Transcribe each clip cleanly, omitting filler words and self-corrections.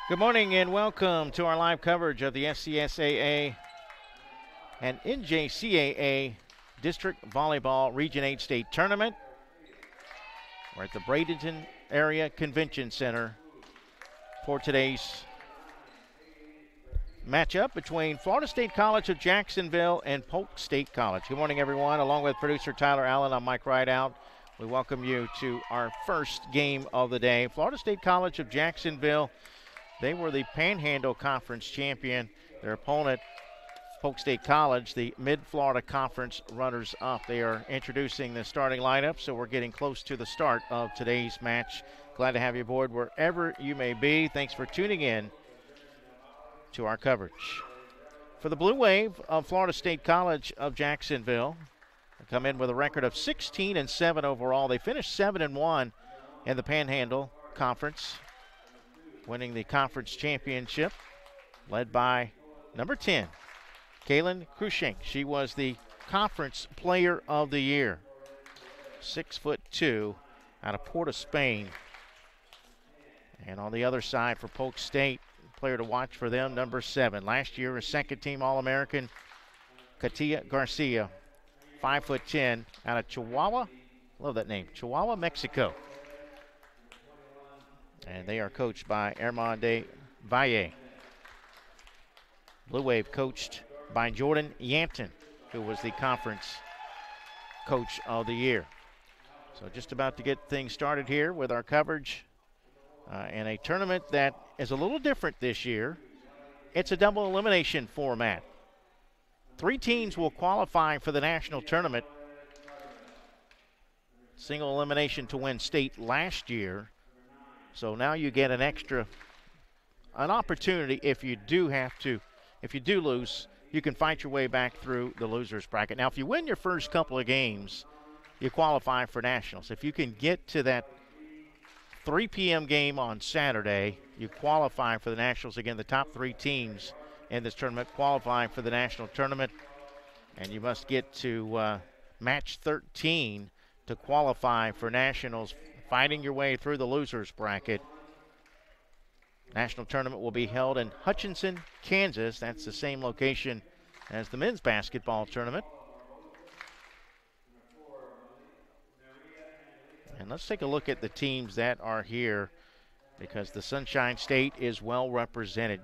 Good morning and welcome to our live coverage of the SCSAA and NJCAA District Volleyball Region 8 State Tournament. We're at the Bradenton Area Convention Center for today's matchup between Florida State College of Jacksonville and Polk State College. Good morning, everyone. Along with producer Tyler Allen, I'm Mike Rideout. We welcome you to our first game of the day. Florida State College of Jacksonville, they were the Panhandle Conference champion. Their opponent, Polk State College, the Mid-Florida Conference runners-up. They are introducing the starting lineup, so we're getting close to the start of today's match. Glad to have you aboard wherever you may be. Thanks for tuning in to our coverage. For the Blue Wave of Florida State College of Jacksonville, they come in with a record of 16-7 overall. They finished 7-1 in the Panhandle Conference, winning the conference championship, led by number 10, Kaylin Crushing. She was the conference player of the year. 6'2", out of Port of Spain. And on the other side for Polk State, player to watch for them, number 7. Last year, a second-team All-American, Katia Garcia, 5'10", out of Chihuahua. Love that name, Chihuahua, Mexico. And they are coached by Armande Valle. Blue Wave coached by Jordan Yanton, who was the conference coach of the year. So just about to get things started here with our coverage in a tournament that is a little different this year. It's a double elimination format. 3 teams will qualify for the national tournament. Single elimination to win state last year. So now you get an opportunity if you do lose, you can fight your way back through the loser's bracket. Now, if you win your first couple of games, you qualify for nationals. If you can get to that 3 p.m. game on Saturday, you qualify for the nationals. Again, the top 3 teams in this tournament qualifying for the national tournament, and you must get to match 13 to qualify for nationals, fighting your way through the loser's bracket. National tournament will be held in Hutchinson, Kansas. That's the same location as the men's basketball tournament. And let's take a look at the teams that are here, because the Sunshine State is well represented.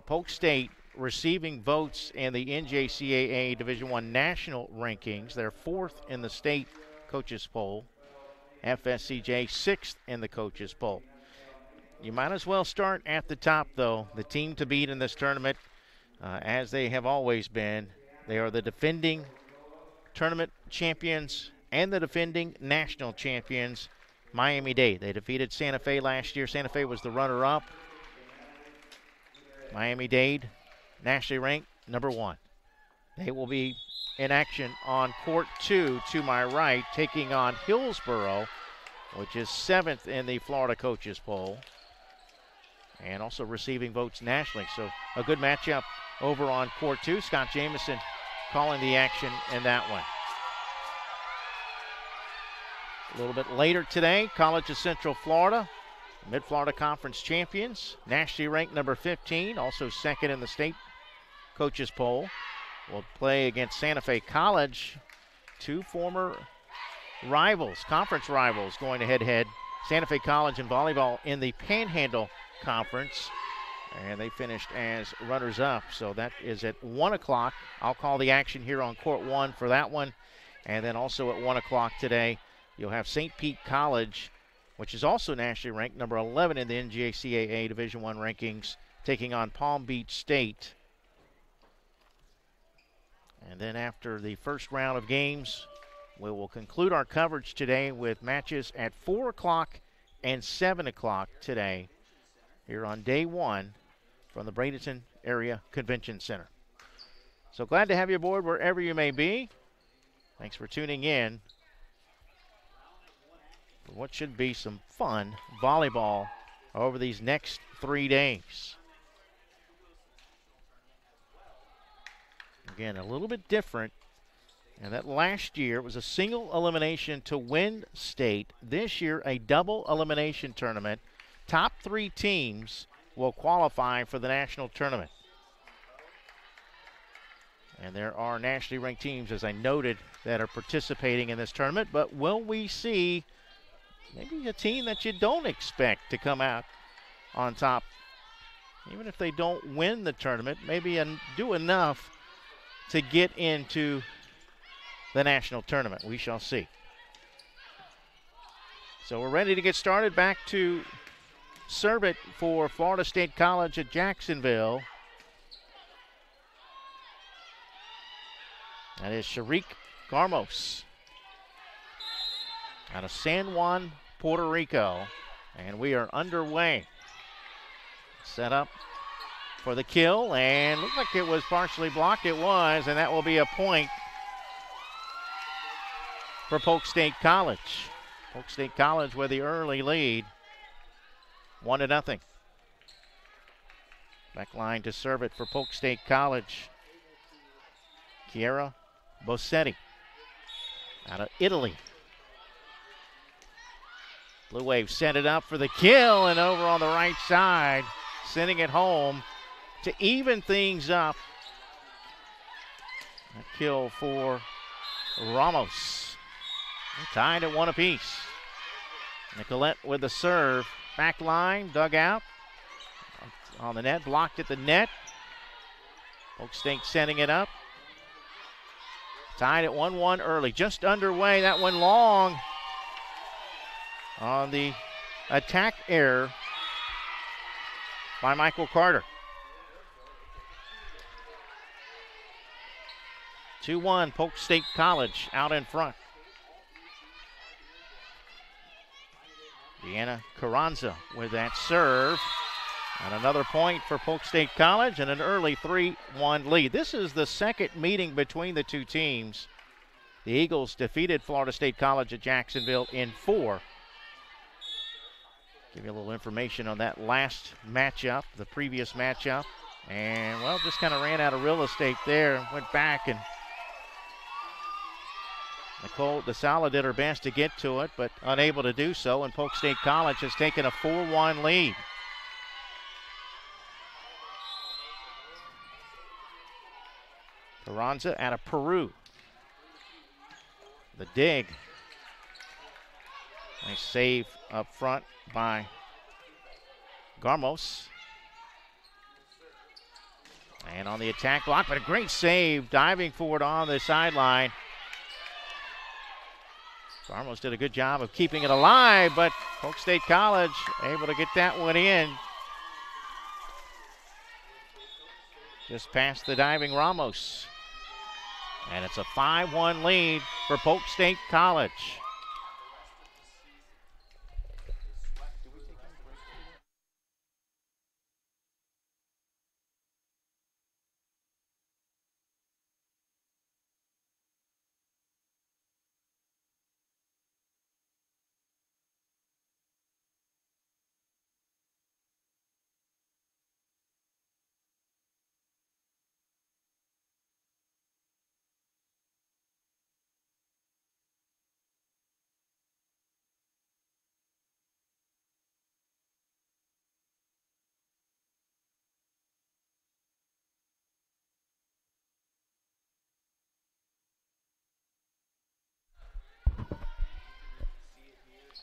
Polk State receiving votes in the NJCAA Division I national rankings. They're 4th in the state coaches poll. FSCJ 6th in the coaches poll. You might as well start at the top, though. The team to beat in this tournament, as they have always been, they are the defending tournament champions and the defending national champions, Miami-Dade. They defeated Santa Fe last year. Santa Fe was the runner-up. Miami-Dade, nationally ranked number 1. They will be in action on court 2 to my right, taking on Hillsboro, which is 7th in the Florida coaches poll, and also receiving votes nationally. So a good matchup over on court 2. Scott Jamieson calling the action in that one. A little bit later today, College of Central Florida, Mid-Florida Conference champions, nationally ranked number 15, also 2nd in the state coaches poll, will play against Santa Fe College, 2 former rivals, conference rivals, going head-to-head. Santa Fe College in volleyball in the Panhandle Conference, and they finished as runners-up. So that is at 1 o'clock. I'll call the action here on court 1 for that one. And then also at 1 o'clock today, you'll have St. Pete College, which is also nationally ranked number 11 in the NJCAA Division I rankings, taking on Palm Beach State. And then after the first round of games, we will conclude our coverage today with matches at 4 o'clock and 7 o'clock today here on day 1 from the Bradenton Area Convention Center. So glad to have you aboard wherever you may be. Thanks for tuning in for what should be some fun volleyball over these next 3 days. Again, a little bit different. And that last year was a single elimination to win state. This year, a double elimination tournament. Top 3 teams will qualify for the national tournament. And there are nationally ranked teams, as I noted, that are participating in this tournament. But will we see maybe a team that you don't expect to come out on top? Even if they don't win the tournament, maybe do enough to get into the national tournament. We shall see. So we're ready to get started. Back to serve it for Florida State College at Jacksonville. That is Sharik Garmos out of San Juan, Puerto Rico. And we are underway. Set up for the kill, and looked like it was partially blocked. It was, and that will be a point for Polk State College. Polk State College with the early lead, 1-0. Back line to serve it for Polk State College. Chiara Bossetti out of Italy. Blue Wave set it up for the kill, and over on the right side, sending it home to even things up. A kill for Ramos. They're tied at 1 apiece. Nicolette with the serve. Back line, dug out. On the net, blocked at the net. Polk State setting it up. Tied at 1-1 early. Just underway. That one long on the attack error by Michael Carter. 2-1, Polk State College out in front. Deanna Carranza with that serve. And another point for Polk State College and an early 3-1 lead. This is the second meeting between the two teams. The Eagles defeated Florida State College at Jacksonville in 4. Give you a little information on that last matchup, the previous matchup. And, well, just kind of ran out of real estate there. Went back, and Nicole DeSala did her best to get to it, but unable to do so. And Polk State College has taken a 4-1 lead. Carranza out of Peru. The dig. Nice save up front by Garmos. And on the attack block, but a great save, diving forward on the sideline. Garmos did a good job of keeping it alive, but Polk State College able to get that one in. Just past the diving Ramos. And it's a 5-1 lead for Polk State College.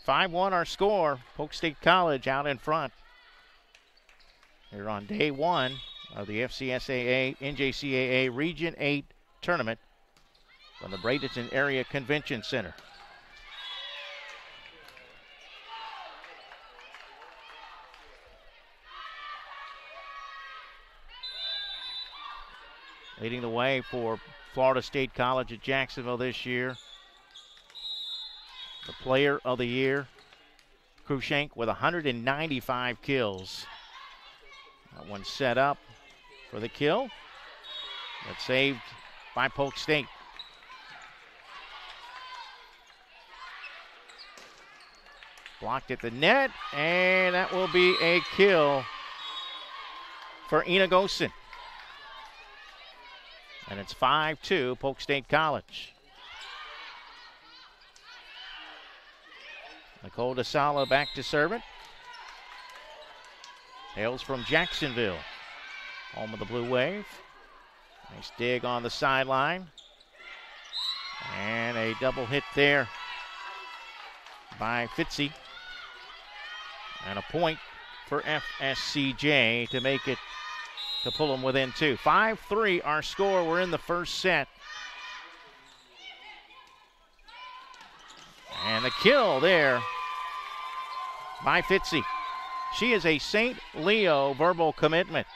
(5-1) our score. Polk State College out in front. Here on day 1 of the FCSAA NJCAA Region 8 tournament from the Bradenton Area Convention Center. Leading the way for Florida State College at Jacksonville this year. The player of the year, Cruikshank, with 195 kills. That one set up for the kill, but saved by Polk State. Blocked at the net, and that will be a kill for Ina Gosen. And it's 5-2, Polk State College. Nicole DeSala back to serve it. Hails from Jacksonville, home of the Blue Wave. Nice dig on the sideline. And a double hit there by Fitzy. And a point for FSCJ to make it, to pull them within 2. 5-3 our score. We're in the first set. And the kill there by Fitzy. She is a St. Leo verbal commitment.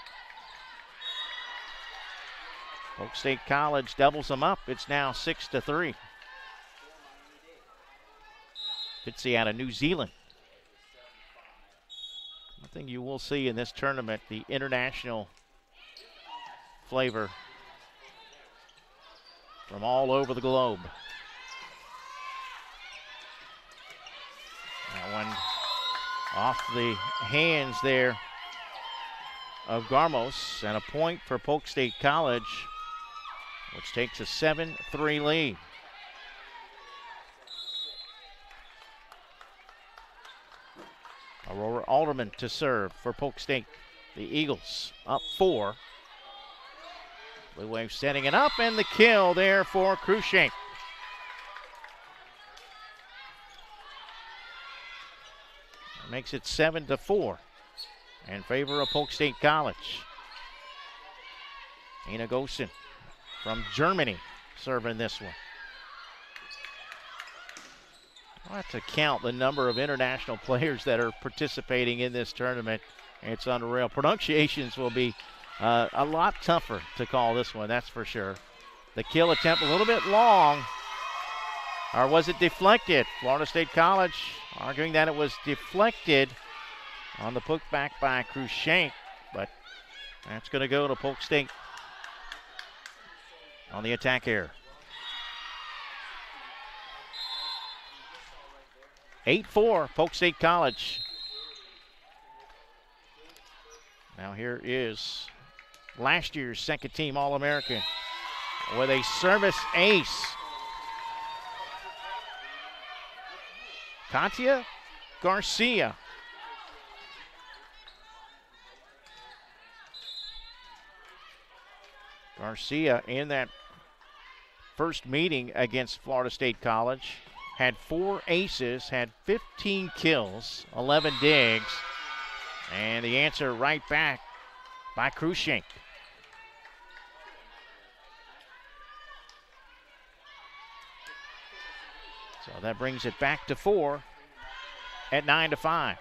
Polk State College doubles them up. It's now 6-3. Fitzy out of New Zealand. One thing you will see in this tournament, the international flavor from all over the globe. That one off the hands there of Garmos, and a point for Polk State College, which takes a 7-3 lead. Aurora Alderman to serve for Polk State. The Eagles up 4. Blue Wave setting it up, and the kill there for Cruikshank. Makes it 7-4 in favor of Polk State College. Ina Gosen from Germany serving this one. I'll have to count the number of international players that are participating in this tournament. It's unreal. Pronunciations will be a lot tougher to call this one, that's for sure. The kill attempt a little bit long. Or was it deflected? Florida State College arguing that it was deflected on the putback by Cruikshank, but that's going to go to Polk State on the attack here. 8-4, Polk State College. Now here is last year's second team All-American with a service ace. Katia Garcia. Garcia in that first meeting against Florida State College had 4 aces, had 15 kills, 11 digs, and the answer right back by Cruikshank. So that brings it back to 4 at 9-5.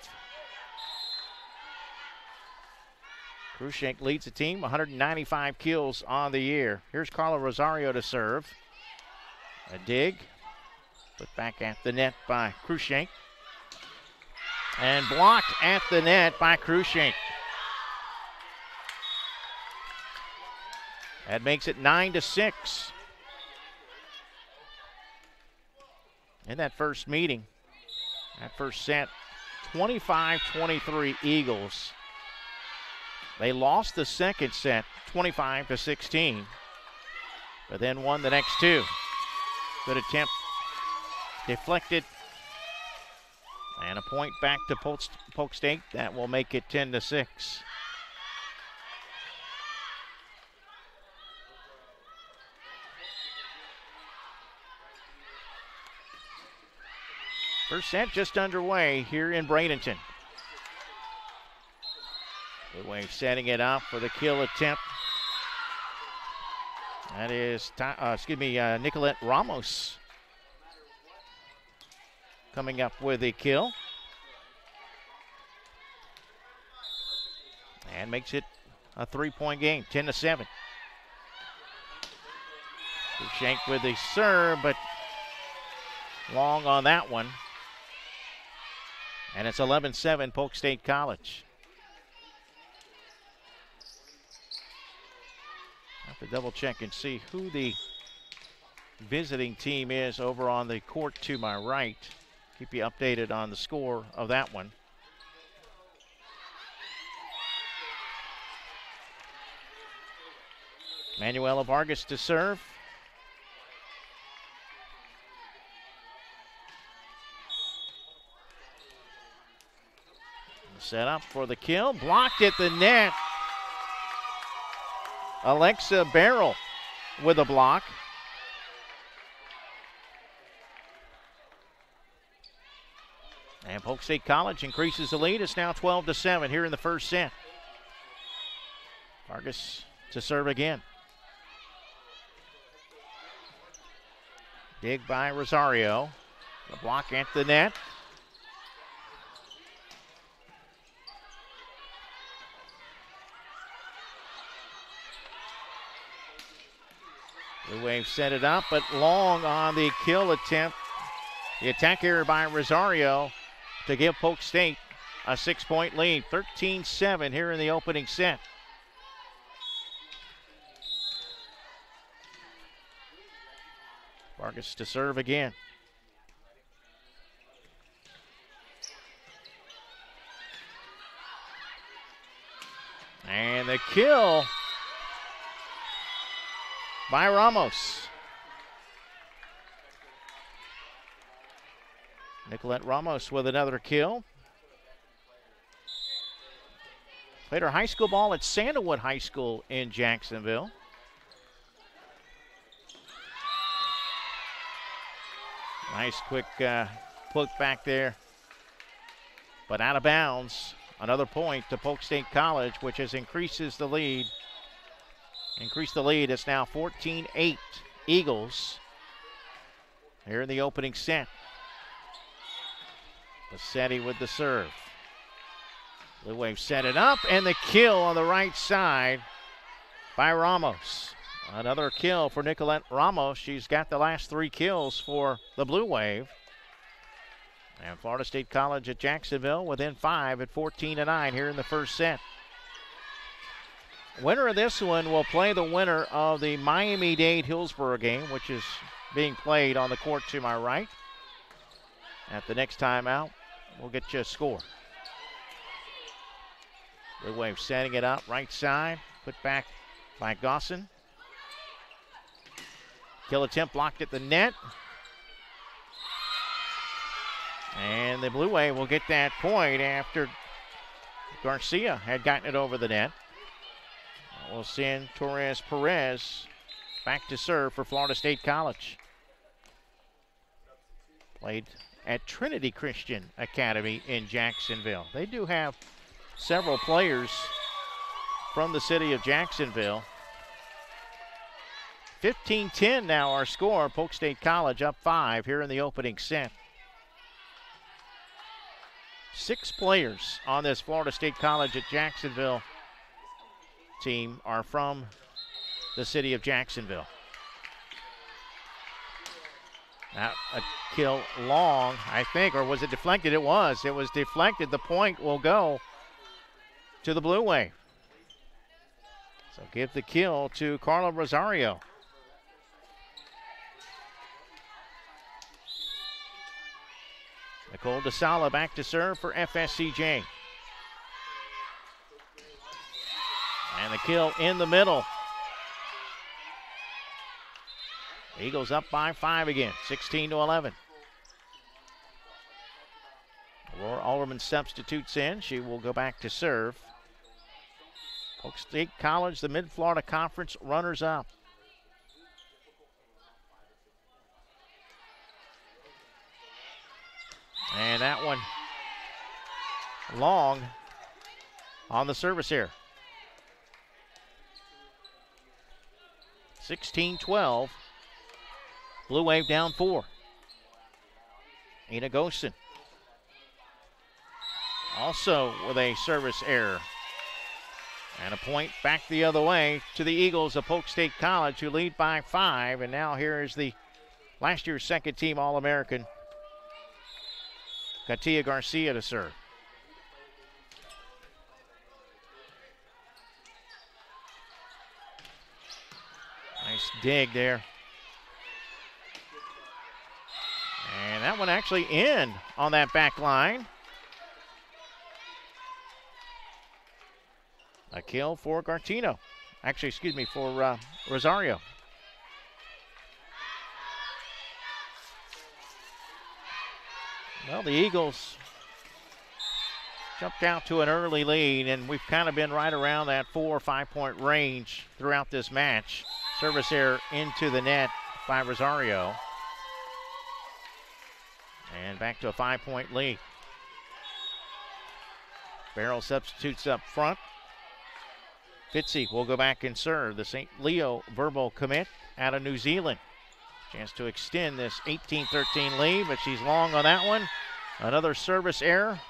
Cruikshank leads the team, 195 kills on the year. Here's Carla Rosario to serve. A dig, put back at the net by Cruikshank. And blocked at the net by Cruikshank. That makes it 9-6. In that first meeting, that first set, 25-23 Eagles. They lost the second set, 25-16, but then won the next 2. Good attempt, deflected, and a point back to Polk State. That will make it 10-6. First set just underway here in Bradenton. Blue Wave setting it up for the kill attempt. That is, Nicolette Ramos coming up with a kill. And makes it a 3-point game, 10-7. Cruikshank with a serve, but long on that one. And it's 11-7 Polk State College. I have to double check and see who the visiting team is over on the court to my right. Keep you updated on the score of that one. Manuela Vargas to serve. set up for the kill. Blocked at the net. Alexa Barrel with a block. And Polk State College increases the lead. It's now 12-7 here in the first set. Vargas to serve again. Dig by Rosario. The block at the net. Blue Wave set it up, but long on the kill attempt. The attack error by Rosario to give Polk State a 6-point lead. 13-7 here in the opening set. Vargas to serve again. And the kill by Ramos. Nicolette Ramos with another kill. Played her high school ball at Sandalwood High School in Jacksonville. Nice quick poke back there, but out of bounds. Another point to Polk State College, which increases the lead. Increase the lead. It's now 14-8 Eagles here in the opening set. Bassetti with the serve. Blue Wave set it up, and the kill on the right side by Ramos. Another kill for Nicolette Ramos. She's got the last 3 kills for the Blue Wave. And Florida State College at Jacksonville within 5 at 14-9 here in the first set. Winner of this one will play the winner of the Miami-Dade Hillsborough game, which is being played on the court to my right. At the next timeout, we'll get you a score. Blue Wave setting it up, right side, put back by Gosson. Kill attempt blocked at the net. And the Blue Wave will get that point after Garcia had gotten it over the net. We'll send Torres Perez back to serve for Florida State College. Played at Trinity Christian Academy in Jacksonville. They do have several players from the city of Jacksonville. 15-10 now our score. Polk State College up 5 here in the opening set. 6 players on this Florida State College at Jacksonville team are from the city of Jacksonville. Now a kill long, I think, or was it deflected? It was. It was deflected. The point will go to the Blue Wave. So give the kill to Carla Rosario. Nicole DeSala back to serve for FSCJ. And the kill in the middle. Eagles up by 5 again, 16-11. Aurora Alderman substitutes in. She will go back to serve. Polk State College, the Mid-Florida Conference runners-up. And that one long on the service here. 16-12. Blue Wave down 4. Ina Gosen also with a service error. And a point back the other way to the Eagles of Polk State College, who lead by 5. And now here is the last year's second team All-American, Katia Garcia, to serve. Nice dig there. And that one actually in on that back line. A kill for Gartino. Actually, excuse me, for Rosario. Well, the Eagles jumped out to an early lead, and we've kind of been right around that 4 or 5 point range throughout this match. Service error into the net by Rosario. And back to a 5 point lead. Barrel substitutes up front. Fitzy will go back and serve. The St. Leo verbal commit out of New Zealand. Chance to extend this 18-13 lead, but she's long on that one. Another service error.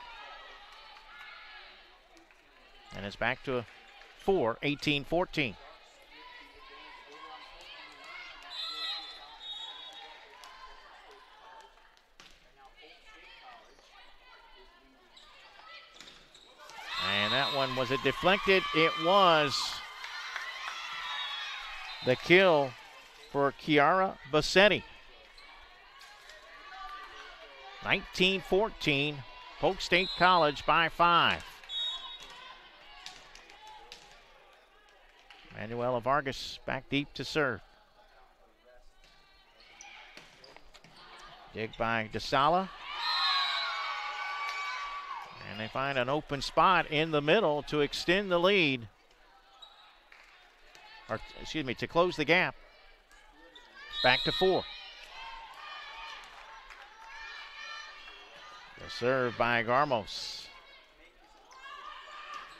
And it's back to a 18-14. And that one, was it deflected? It was. The kill for Kiara Bassetti. 19-14, Polk State College by 5. Manuela Vargas back deep to serve. Dig by DeSala. And they find an open spot in the middle to extend the lead. Or, excuse me, to close the gap. Back to 4. The serve by Garmos.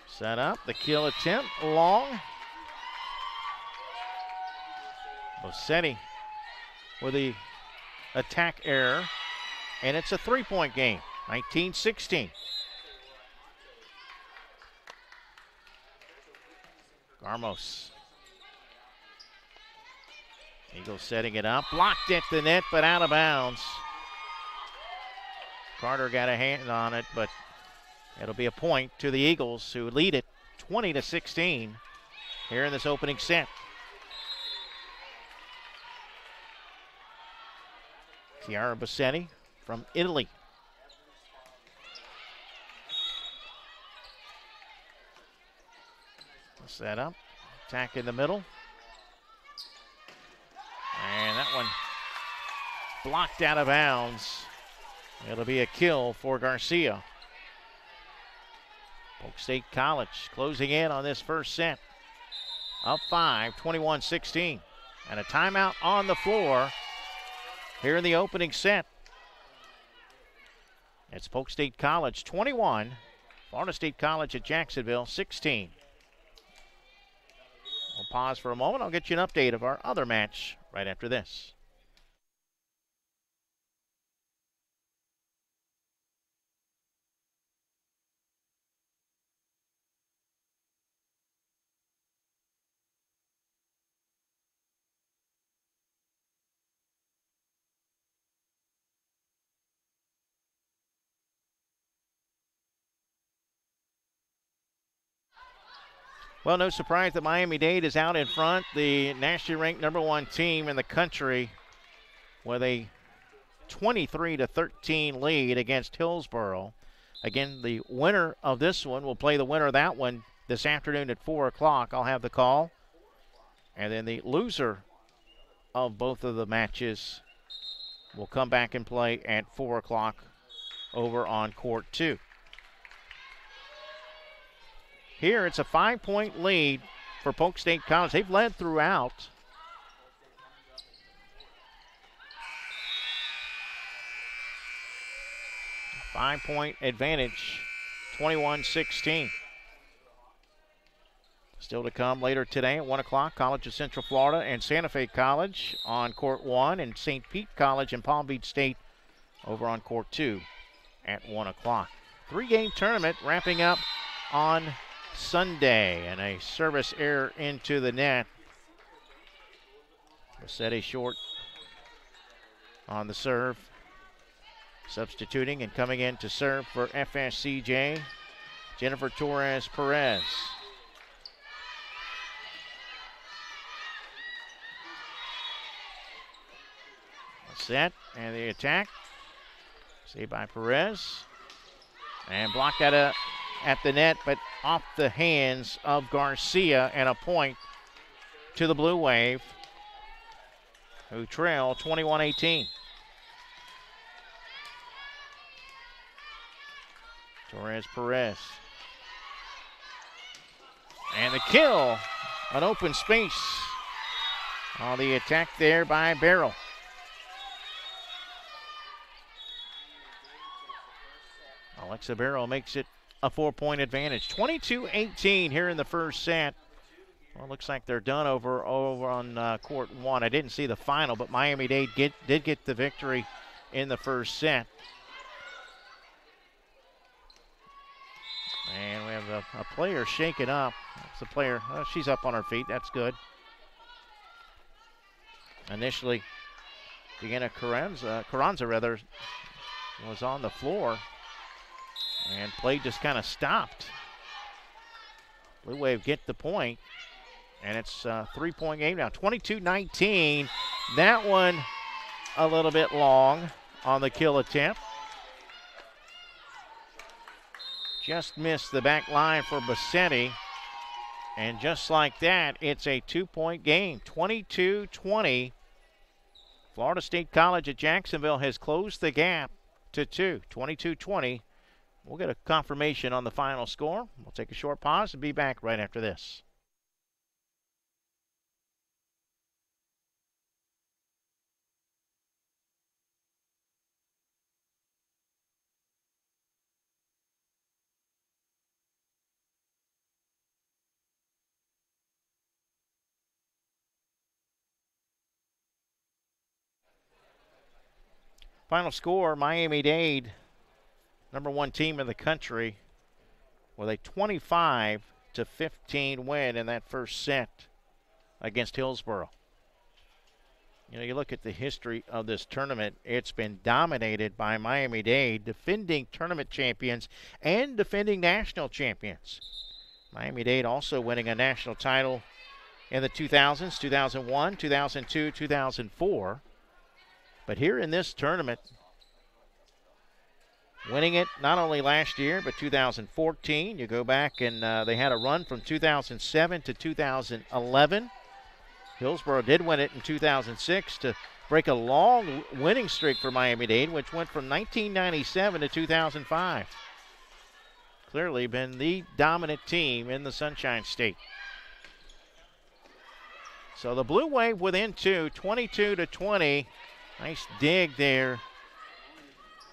Set up, the kill attempt, long. Bassetti with the attack error, and it's a 3 point game, 19-16. Garmos. Eagles setting it up, blocked at the net, but out of bounds. Carter got a hand on it, but it'll be a point to the Eagles, who lead it 20-16 here in this opening set. Chiara Bassetti from Italy. Set up, attack in the middle. And that one blocked out of bounds. It'll be a kill for Garcia. Polk State College closing in on this first set. Up 5, 21-16. And a timeout on the floor here in the opening set. It's Polk State College 21, Florida State College at Jacksonville 16. We'll pause for a moment. I'll get you an update of our other match right after this. Well, no surprise that Miami-Dade is out in front, the nationally ranked #1 team in the country, with a 23-13 lead against Hillsboro. Again, the winner of this one will play the winner of that one this afternoon at 4 o'clock. I'll have the call. And then the loser of both of the matches will come back and play at 4 o'clock over on court 2. Here, it's a 5 point lead for Polk State College. They've led throughout. A 5 point advantage, 21-16. Still to come later today at 1 o'clock, College of Central Florida and Santa Fe College on court 1, and St. Pete College and Palm Beach State over on court 2 at 1 o'clock. 3-game tournament wrapping up on Sunday, and a service error into the net. Bassetti short on the serve. Substituting and coming in to serve for FSCJ, Jennifer Torres Perez. Set and the attack. Saved by Perez. And blocked at the net, but off the hands of Garcia, and a point to the Blue Wave, who trail 21-18. Torres Perez. And the kill. An open space on the attack there by Barrel. Alexa Barrel makes it a 4-point advantage. 22-18 here in the first set. Well, it looks like they're done over on court one. I didn't see the final, but Miami-Dade did get the victory in the first set. And we have a player shaken up. That's the player. Oh, she's up on her feet. That's good. Initially, Deanna Carranza was on the floor. And play just kind of stopped. Blue Wave get the point. And it's a 3-point game now. 22-19. That one a little bit long on the kill attempt. Just missed the back line for Bassetti. And just like that, it's a 2-point game. 22-20. Florida State College at Jacksonville has closed the gap to 2. 22-20. We'll get a confirmation on the final score. We'll take a short pause and be back right after this. Final score, Miami-Dade, #1 team in the country, with a 25-15 win in that first set against Hillsboro. You know, you look at the history of this tournament, it's been dominated by Miami-Dade, defending tournament champions and defending national champions. Miami-Dade also winning a national title in the 2000s, 2001, 2002, 2004. But here in this tournament, winning it not only last year, but 2014. You go back and they had a run from 2007 to 2011. Hillsboro did win it in 2006 to break a long winning streak for Miami-Dade, which went from 1997 to 2005. Clearly been the dominant team in the Sunshine State. So the Blue Wave within 2, 22-20. Nice dig there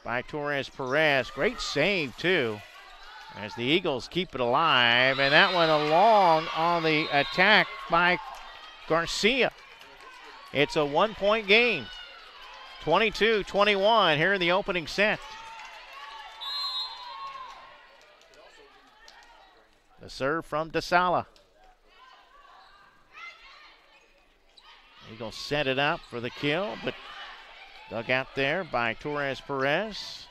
by Torres Perez. Great save, too, as the Eagles keep it alive. And that one along on the attack by Garcia. It's a 1-point game. 22-21 here in the opening set. The serve from DeSala. Eagles set it up for the kill, but dug out there by Torres Perez.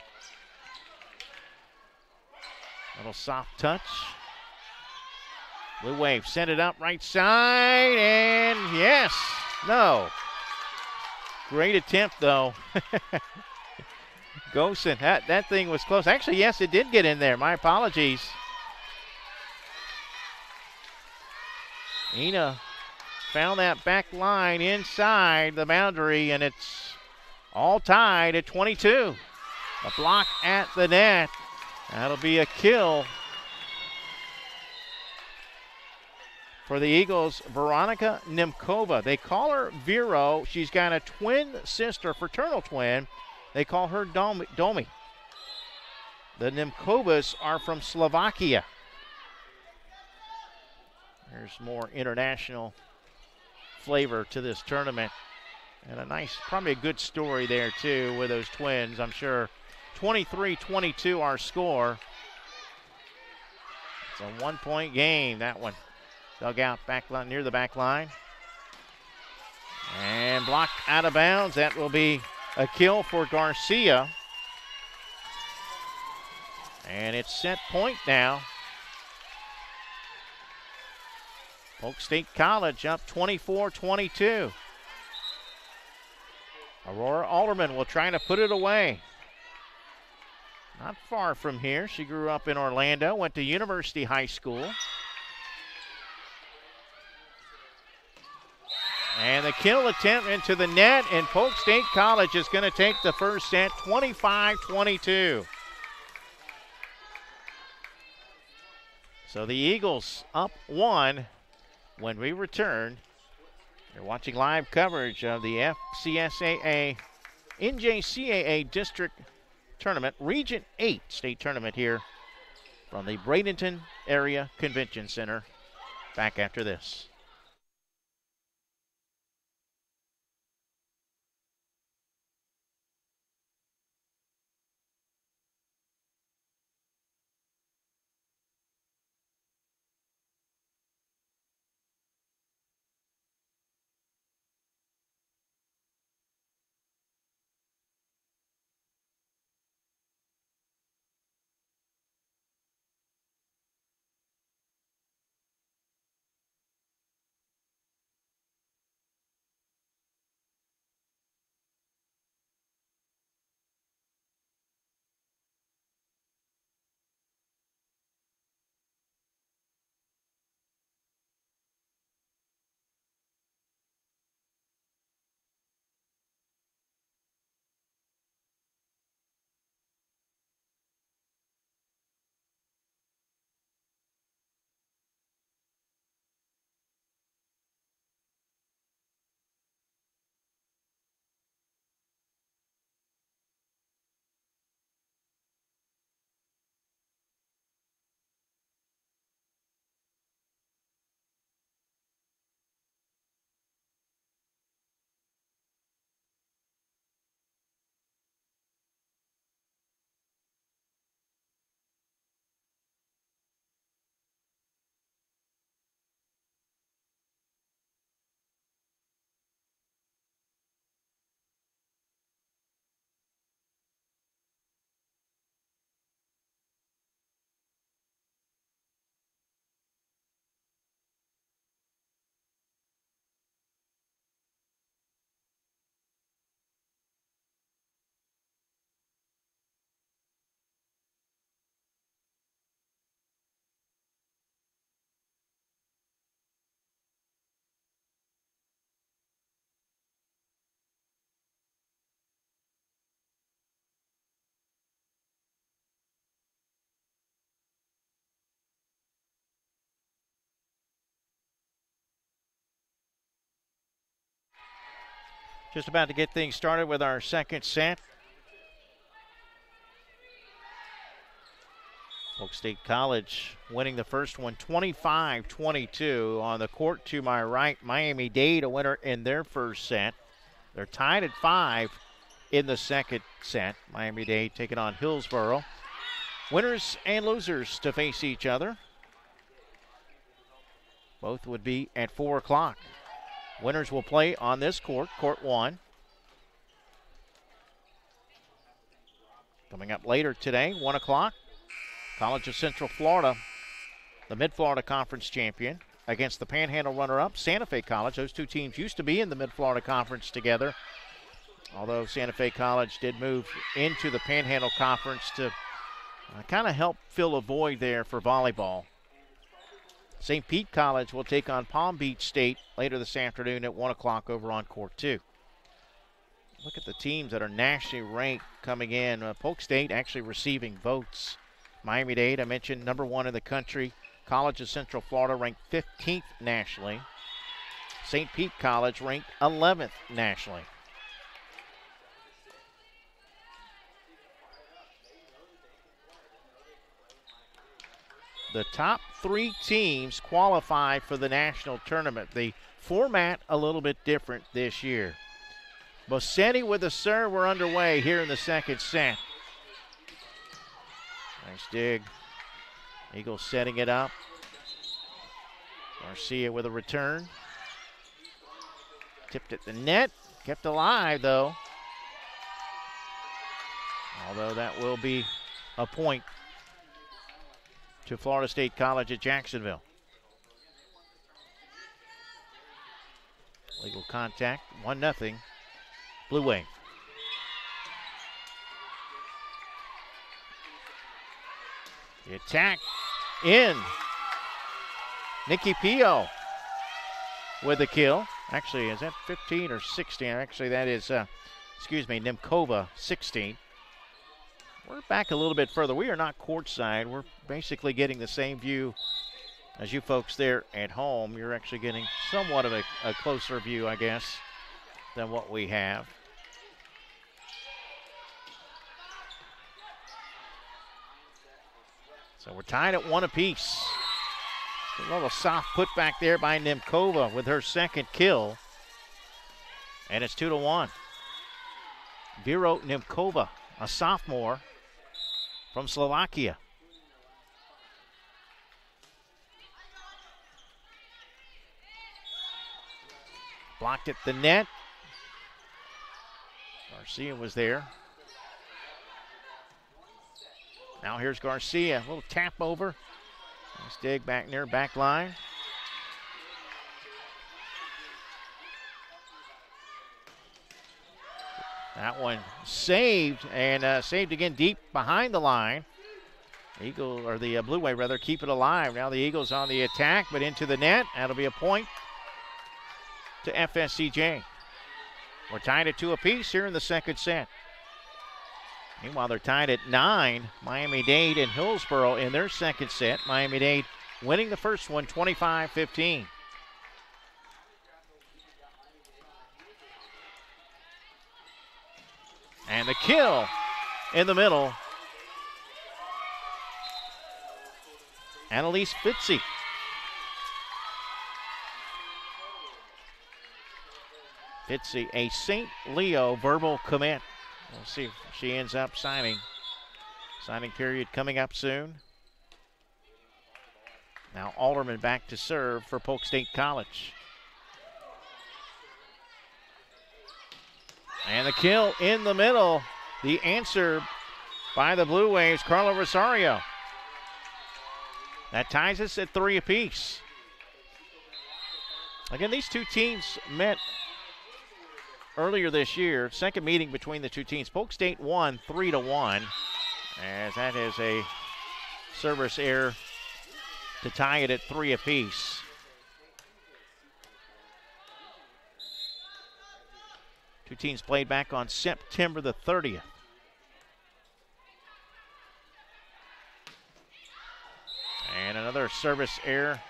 Little soft touch. Blue Wave sent it up right side, and yes, no. Great attempt, though. Gosen, that thing was close. Actually, yes, it did get in there. My apologies. Ina found that back line inside the boundary, and it's all tied at 22. A block at the net. That'll be a kill for the Eagles. Veronica Nemkova. They call her Vero. She's got a twin sister, fraternal twin. They call her Domi. The Nemkovas are from Slovakia. There's more international flavor to this tournament. And a nice, probably a good story there, too, with those twins, I'm sure. 23-22 our score. It's a 1-point game, that one. Dug out back line, near the back line. And blocked out of bounds. That will be a kill for Garcia. And it's set point now. Polk State College up 24-22. Aurora Alderman will try to put it away. Not far from here. She grew up in Orlando, went to University High School. And the kill attempt into the net, and Polk State College is going to take the first set, 25-22. So the Eagles up 1 when we return. You're watching live coverage of the FCSAA NJCAA District Tournament, Region 8 state tournament here from the Bradenton Area Convention Center. Back after this. Just about to get things started with our second set. Polk State College winning the first one 25-22. On the court to my right, Miami-Dade, a winner in their first set. They're tied at 5 in the second set. Miami-Dade taking on Hillsboro. Winners and losers to face each other. Both would be at 4 o'clock. Winners will play on this court, court 1. Coming up later today, 1 o'clock, College of Central Florida, the Mid-Florida Conference champion, against the Panhandle runner-up, Santa Fe College. Those two teams used to be in the Mid-Florida Conference together, although Santa Fe College did move into the Panhandle Conference to kind of help fill a void there for volleyball. St. Pete College will take on Palm Beach State later this afternoon at 1 o'clock over on court 2. Look at the teams that are nationally ranked coming in. Polk State actually receiving votes. Miami-Dade, I mentioned, number 1 in the country. College of Central Florida ranked 15th nationally. St. Pete College ranked 11th nationally. The top 3 teams qualify for the national tournament. The format a little bit different this year. Bossetti with the serve. We're underway here in the second set. Nice dig. Eagles setting it up. Garcia with a return. Tipped at the net. Kept alive, though. Although that will be a point to Florida State College at Jacksonville. Legal contact, 1-0, Blue Wave. The attack in. Nikki Pio with the kill. Actually, is that 15 or 16? Actually, that is, Nemkova, 16. We're back a little bit further. We are not courtside. We're basically getting the same view as you folks there at home. You're actually getting somewhat of a closer view, I guess, than what we have. So we're tied at 1 apiece. A little soft putback there by Nemkova with her second kill. And it's 2-1. Vero Nemkova, a sophomore from Slovakia. Blocked at the net. Garcia was there. Now here's Garcia, a little tap over. Nice dig back near back line. That one saved, and saved again deep behind the line. The Blue Wave rather, keep it alive. Now the Eagles on the attack, but into the net. That'll be a point to FSCJ. We're tied at 2 apiece here in the second set. Meanwhile, they're tied at 9. Miami-Dade and Hillsboro in their second set. Miami-Dade winning the first one 25-15. And the kill in the middle. Annalise Fitzy. Fitzy, a St. Leo verbal commit. We'll see if she ends up signing. Signing period coming up soon. Now Alderman back to serve for Polk State College. And the kill in the middle. The answer by the Blue Waves, Carla Rosario. That ties us at 3 apiece. Again, these two teams met earlier this year. Second meeting between the two teams. Polk State won 3-1, as that is a service error to tie it at 3 apiece. Two teams played back on September the 30th. And another service error,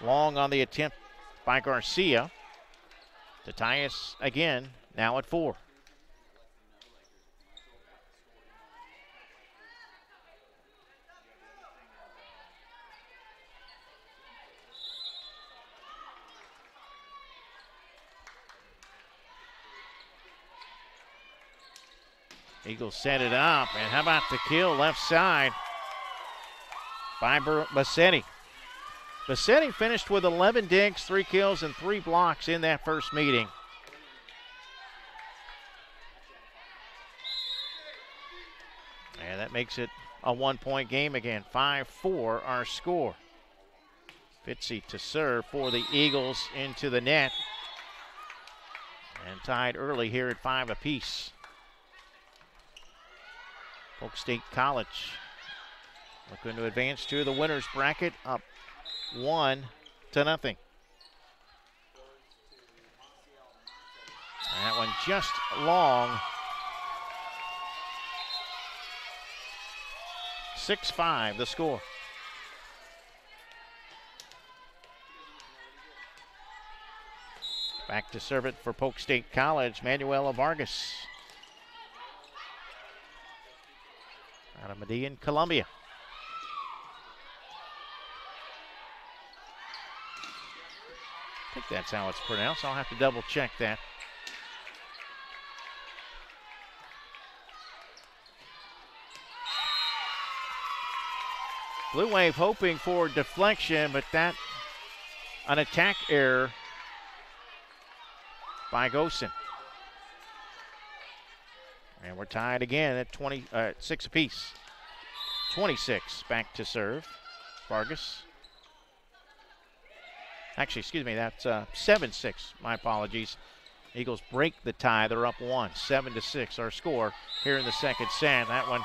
long on the attempt by Garcia, to tie us again, now at 4. Eagles set it up, and how about the kill left side by Bassetti. Bassetti finished with 11 digs, 3 kills, and 3 blocks in that first meeting. And that makes it a 1-point game again. 5-4 our score. Fitzy to serve for the Eagles into the net. And tied early here at 5 apiece. Polk State College looking to advance to the winner's bracket, up 1-0. That one just long. 6-5 the score. Back to serve it for Polk State College, Manuela Vargas. Out of Medellin, Colombia. I think that's how it's pronounced. I'll have to double check that. Blue Wave hoping for deflection, but that an attack error by Gosen. And we're tied again at 6 apiece. 26 back to serve. Vargas. Actually, excuse me, that's 7-6. My apologies. Eagles break the tie. They're up 1. 7-6 our score here in the second set. That one,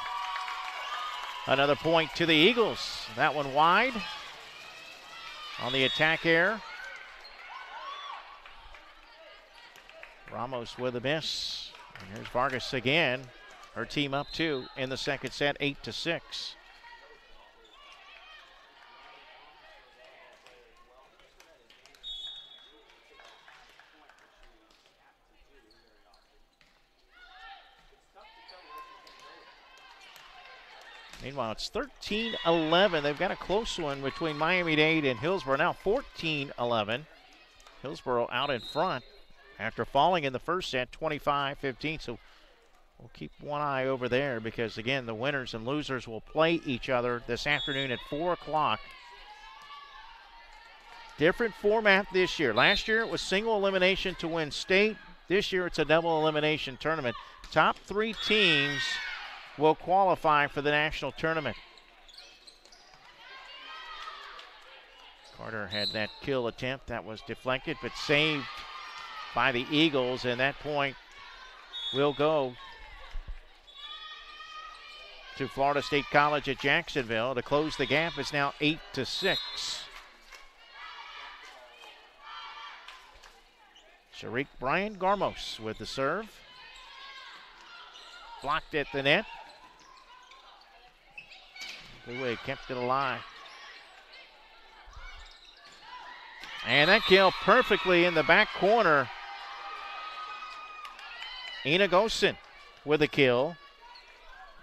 another point to the Eagles. That one wide on the attack error. Ramos with a miss. And here's Vargas again. Her team up 2 in the second set, 8-6. Meanwhile, it's 13-11. They've got a close one between Miami-Dade and Hillsborough. Now 14-11. Hillsborough out in front after falling in the first set, 25-15. So we'll keep one eye over there because, again, the winners and losers will play each other this afternoon at 4 o'clock. Different format this year. Last year it was single elimination to win state. This year it's a double elimination tournament. Top 3 teams will qualify for the national tournament. Carter had that kill attempt that was deflected but saved by the Eagles, and that point will go to Florida State College at Jacksonville. To close the gap, it's now 8-6. Sharik Brian Garmos with the serve. Blocked at the net. Good way, kept it alive. And that kill perfectly in the back corner. Ina Gosen with a kill.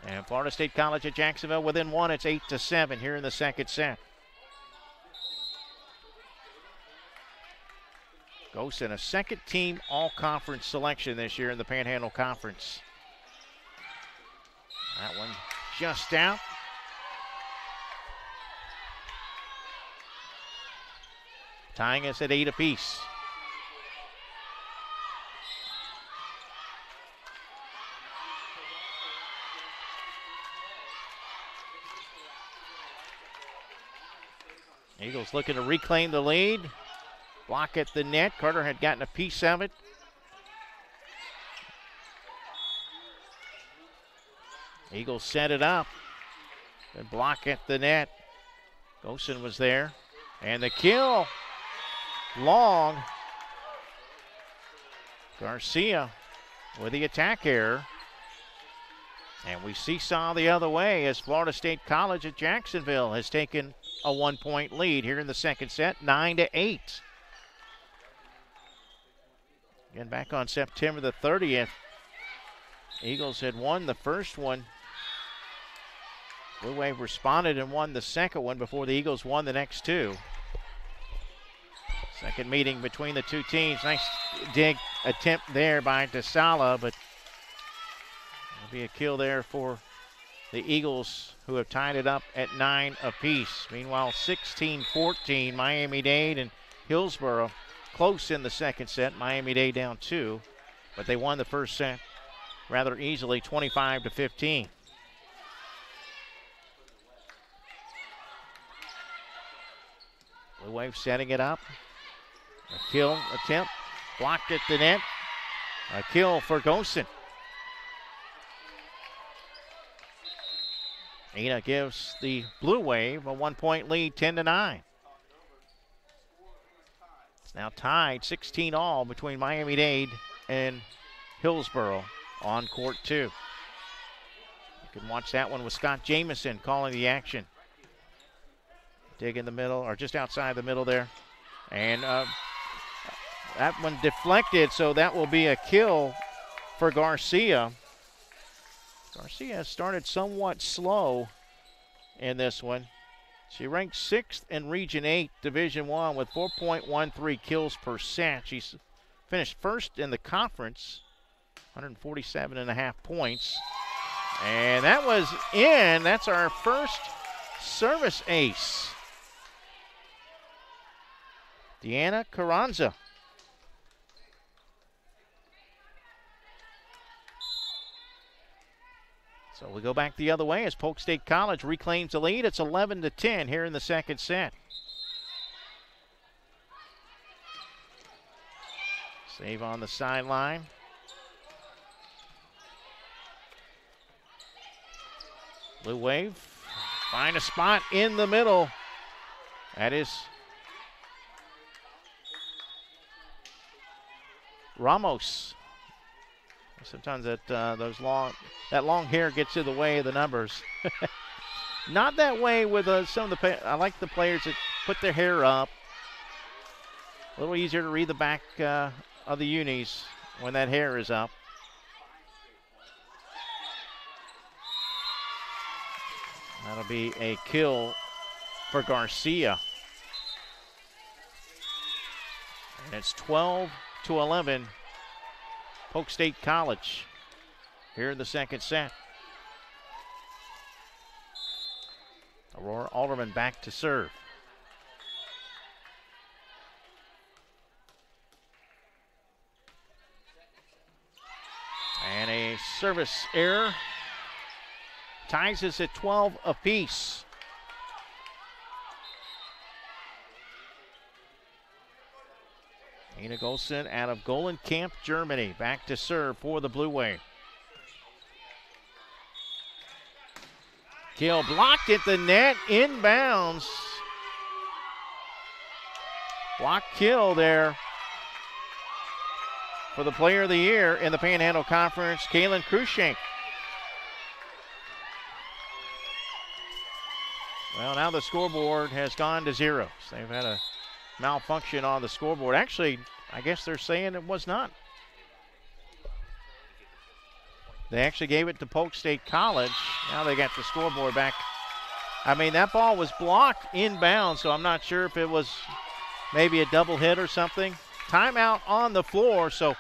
And Florida State College at Jacksonville within 1. It's 8-7 here in the second set. Gosen, a second team all-conference selection this year in the Panhandle Conference. That one just out. Tying us at 8 apiece. Eagles looking to reclaim the lead. Block at the net. Carter had gotten a piece of it. Eagles set it up. Good block at the net. Gosen was there. And the kill. Long. Garcia with the attack error. And we seesaw the other way as Florida State College at Jacksonville has taken a 1-point lead here in the second set, 9-8. Again, back on September the 30th, Eagles had won the first one. Blue Wave responded and won the second one before the Eagles won the next 2. Second meeting between the two teams. Nice dig attempt there by DeSala, but there'll be a kill there for the Eagles, who have tied it up at 9 apiece. Meanwhile, 16-14, Miami-Dade and Hillsborough close in the second set. Miami-Dade down 2, but they won the first set rather easily, 25-15. Blue Wave setting it up. A kill attempt, blocked at the net. A kill for Gosen. Ina gives the Blue Wave a 1-point lead, 10-9. It's now tied 16 all between Miami-Dade and Hillsborough on court 2. You can watch that one with Scott Jamieson calling the action. Dig in the middle, or just outside the middle there. And that one deflected, so that will be a kill for Garcia. Garcia started somewhat slow in this one. She ranked 6th in Region 8, Division I with 4.13 kills per set. She's finished first in the conference, 147.5 points. And that was in. That's our first service ace. Deanna Carranza. So we go back the other way as Polk State College reclaims the lead. It's 11-10 here in the second set. Save on the sideline. Blue Wave find a spot in the middle. That is Ramos. Sometimes that long hair gets in the way of the numbers. Not that way with some of the. I like the players that put their hair up. A little easier to read the back of the unis when that hair is up. That'll be a kill for Garcia. And it's 12-11. Polk State College here in the second set. Aurora Alderman back to serve. And a service error ties us at 12 apiece. Ina Golson out of Golenkamp, Germany, back to serve for the Blue Wave. Kill blocked at the net, inbounds. Block kill there for the player of the year in the Panhandle Conference, Kaylin Krushank. Well, now the scoreboard has gone to zeros. They've had a malfunction on the scoreboard. Actually, I guess they're saying it was not. They actually gave it to Polk State College. Now they got the scoreboard back. I mean, that ball was blocked inbound, so I'm not sure if it was maybe a double hit or something. Timeout on the floor, so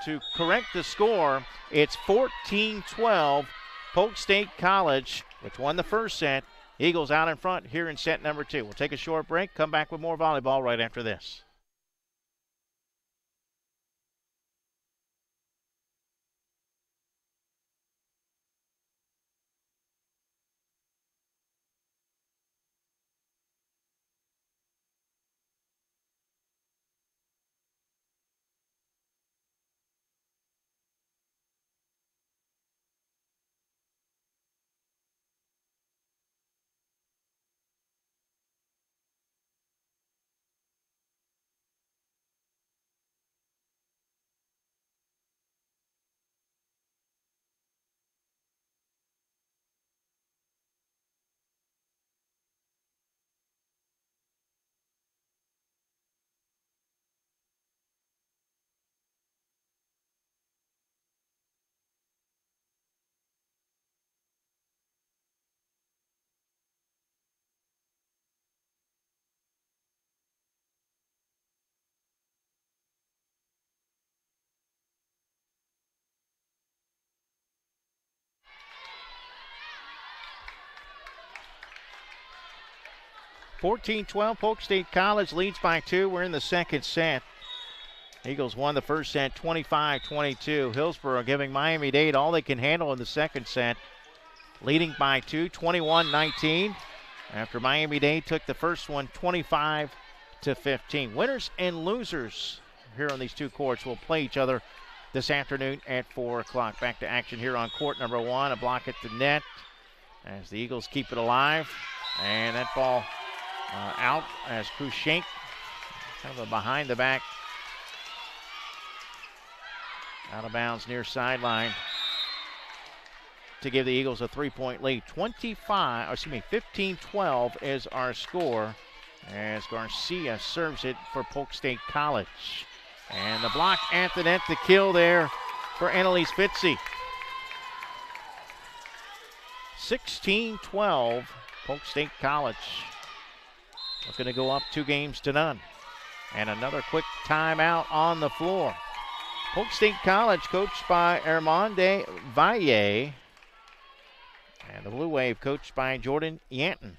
to correct the score, it's 14-12. Polk State College, which won the first set. Eagles out in front here in set number 2. We'll take a short break, come back with more volleyball right after this. Polk State College leads by 2. We're in the second set. Eagles won the first set 25-22. Hillsborough giving Miami-Dade all they can handle in the second set, leading by 2, 21-19. After Miami-Dade took the first one 25-15. Winners and losers here on these two courts will play each other this afternoon at 4 o'clock. Back to action here on court number 1. A block at the net as the Eagles keep it alive. And that ball out as Krushank, kind of a behind the back, out of bounds near sideline to give the Eagles a 3-point lead. 15-12 is our score as Garcia serves it for Polk State College. And the block at the net, the kill there for Annalise Fitzy. 16-12, Polk State College looking to go up 2-0. And another quick timeout on the floor. Polk State College coached by Armande Valle. And the Blue Wave coached by Jordan Yanton.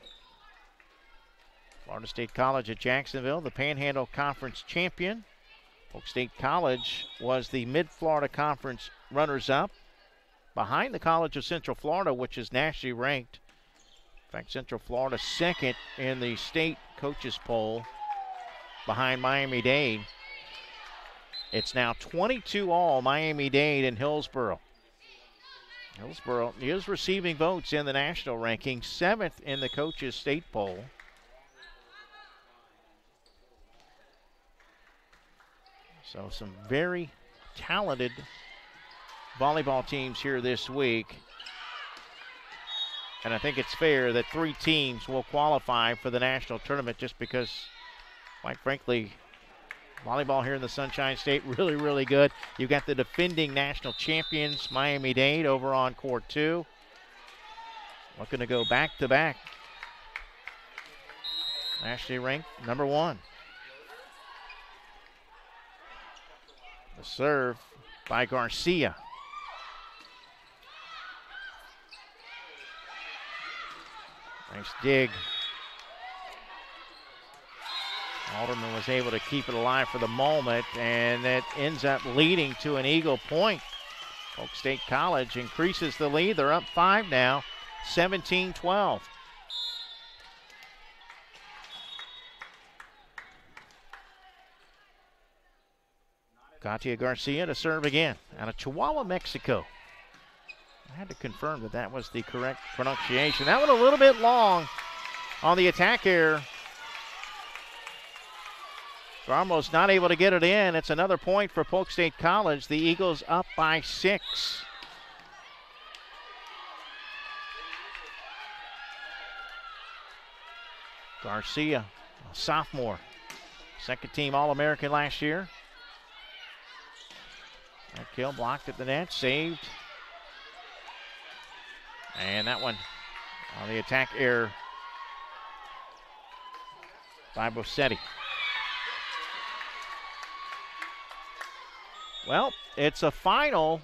Florida State College at Jacksonville, the Panhandle Conference champion. Polk State College was the Mid-Florida Conference runners-up behind the College of Central Florida, which is nationally ranked. In fact, Central Florida second in the state coaches poll behind Miami-Dade. It's now 22-all Miami-Dade and Hillsborough. Hillsborough is receiving votes in the national ranking, 7th in the coaches state poll. So some very talented volleyball teams here this week. And I think it's fair that 3 teams will qualify for the national tournament just because, quite frankly, volleyball here in the Sunshine State, really, really good. You've got the defending national champions, Miami-Dade, over on court 2. Looking to go back-to-back. Nationally ranked number 1. The serve by Garcia. Nice dig. Alderman was able to keep it alive for the moment, and that ends up leading to an Eagle point. Polk State College increases the lead. They're up 5 now, 17-12. Katia Garcia to serve again out of Chihuahua, Mexico. I had to confirm that that was the correct pronunciation. That one a little bit long on the attack error. Ramos not able to get it in. It's another point for Polk State College. The Eagles up by 6. Garcia, a sophomore, second team All-American last year. That kill blocked at the net, saved. And that one on the attack error by Bossetti. Well, it's a final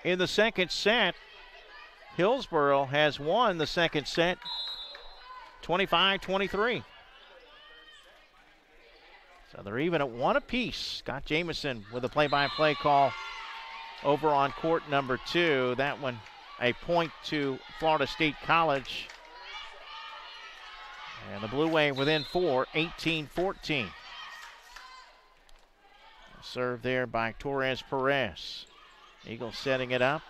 in the second set. Hillsboro has won the second set 25-23. So they're even at 1 apiece. Scott Jamieson with a play-by-play call over on court number 2. That one a point to Florida State College. And the Blue Wave within 4, 18-14. Serve there by Torres Perez. Eagles setting it up.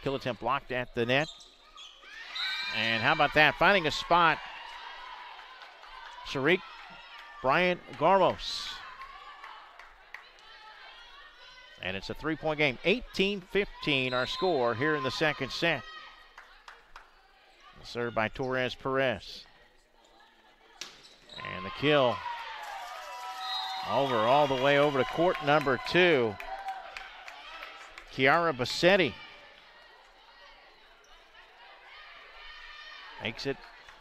Kill attempt blocked at the net. And how about that? Finding a spot. Sharik Bryant Garmos. And it's a 3-point game. 18-15 our score here in the second set. Served by Torres Perez. And the kill all the way over to court number 2. Kiara Bassetti makes it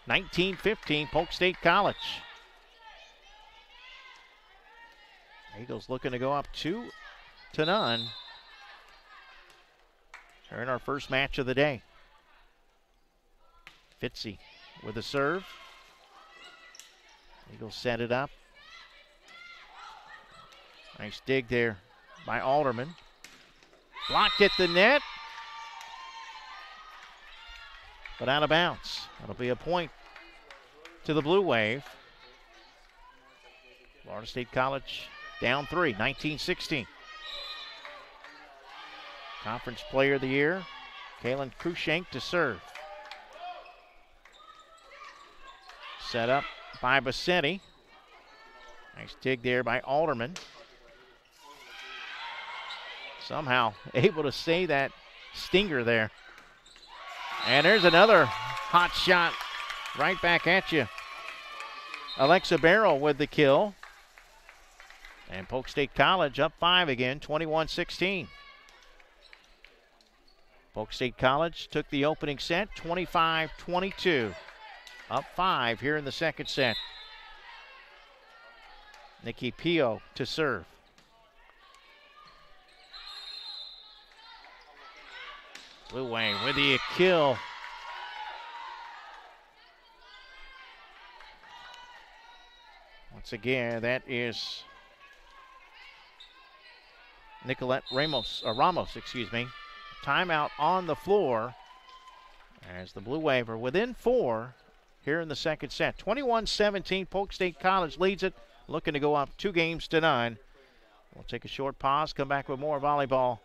19-15 Polk State College. Eagles looking to go up 2-0 here in our first match of the day. Fitzy with a serve. Eagles set it up. Nice dig there by Alderman. Blocked at the net, but out of bounds. That'll be a point to the Blue Wave. Florida State College down 3, 19-16. Conference Player of the Year, Kaylin Cruikshank to serve. Set up by Bassetti. Nice dig there by Alderman. Somehow able to save that stinger there. And there's another hot shot right back at you. Alexa Barrow with the kill. And Polk State College up 5 again, 21-16. Polk State College took the opening set, 25-22. Up 5 here in the second set. Nikki Pio to serve. Blue Wave with the kill. Once again, that is Nicolette Ramos. Timeout on the floor as the Blue Wave are within 4 here in the second set. 21-17, Polk State College leads it, looking to go up 2-0. We'll take a short pause, come back with more volleyball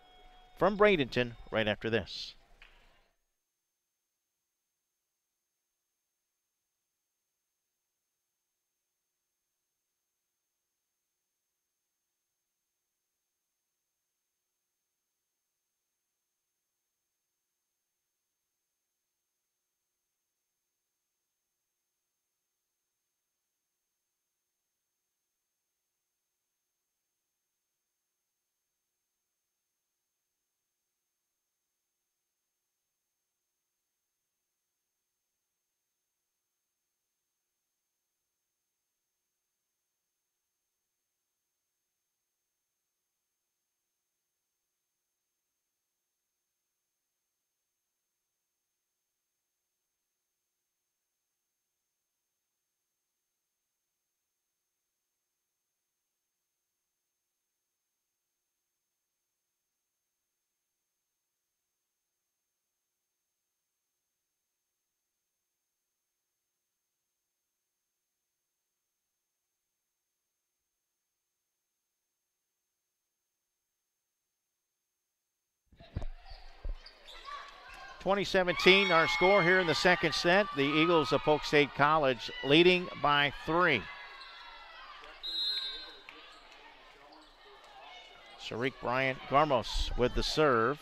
from Bradenton right after this. 2017, our score here in the second set. The Eagles of Polk State College leading by 3. Sharik Bryant Garmos with the serve.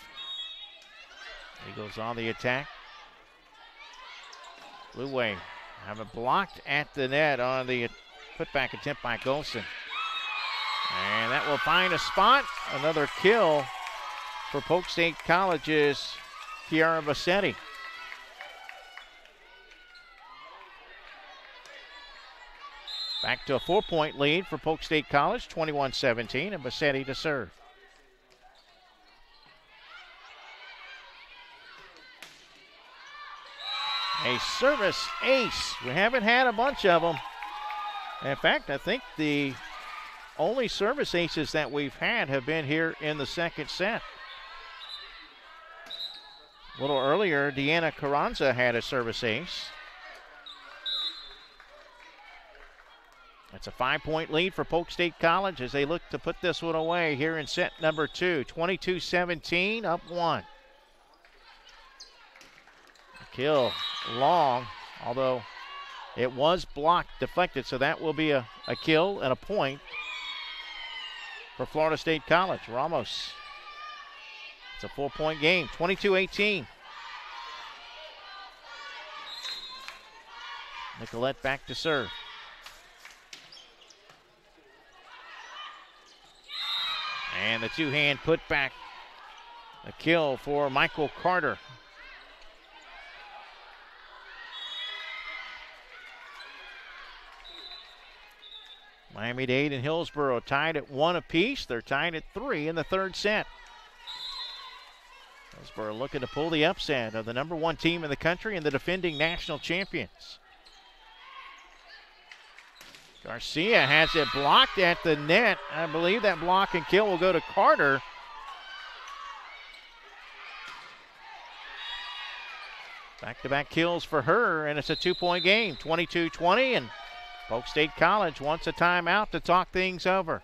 Eagles on the attack. Blue Wave have it blocked at the net on the putback attempt by Golson. And that will find a spot. Another kill for Polk State College's Kiara Bassetti. Back to a 4-point lead for Polk State College, 21-17, and Bassetti to serve. A service ace. We haven't had a bunch of them. In fact, I think the only service aces that we've had have been here in the second set. A little earlier, Deanna Carranza had a service ace. That's a 5-point lead for Polk State College as they look to put this one away here in set number 2. 22-17, up 1. Kill long, although it was blocked, deflected, so that will be a kill and a point for Florida State College. Ramos. It's a 4-point game, 22-18. Nicolette back to serve. And the two-hand putback. A kill for Michael Carter. Miami-Dade and Hillsborough tied at 1 apiece. They're tied at 3 in the third set. Hillsborough looking to pull the upset of the number 1 team in the country and the defending national champions. Garcia has it blocked at the net. I believe that block and kill will go to Carter. Back-to-back kills for her, and it's a 2-point game, 22-20, and Polk State College wants a timeout to talk things over.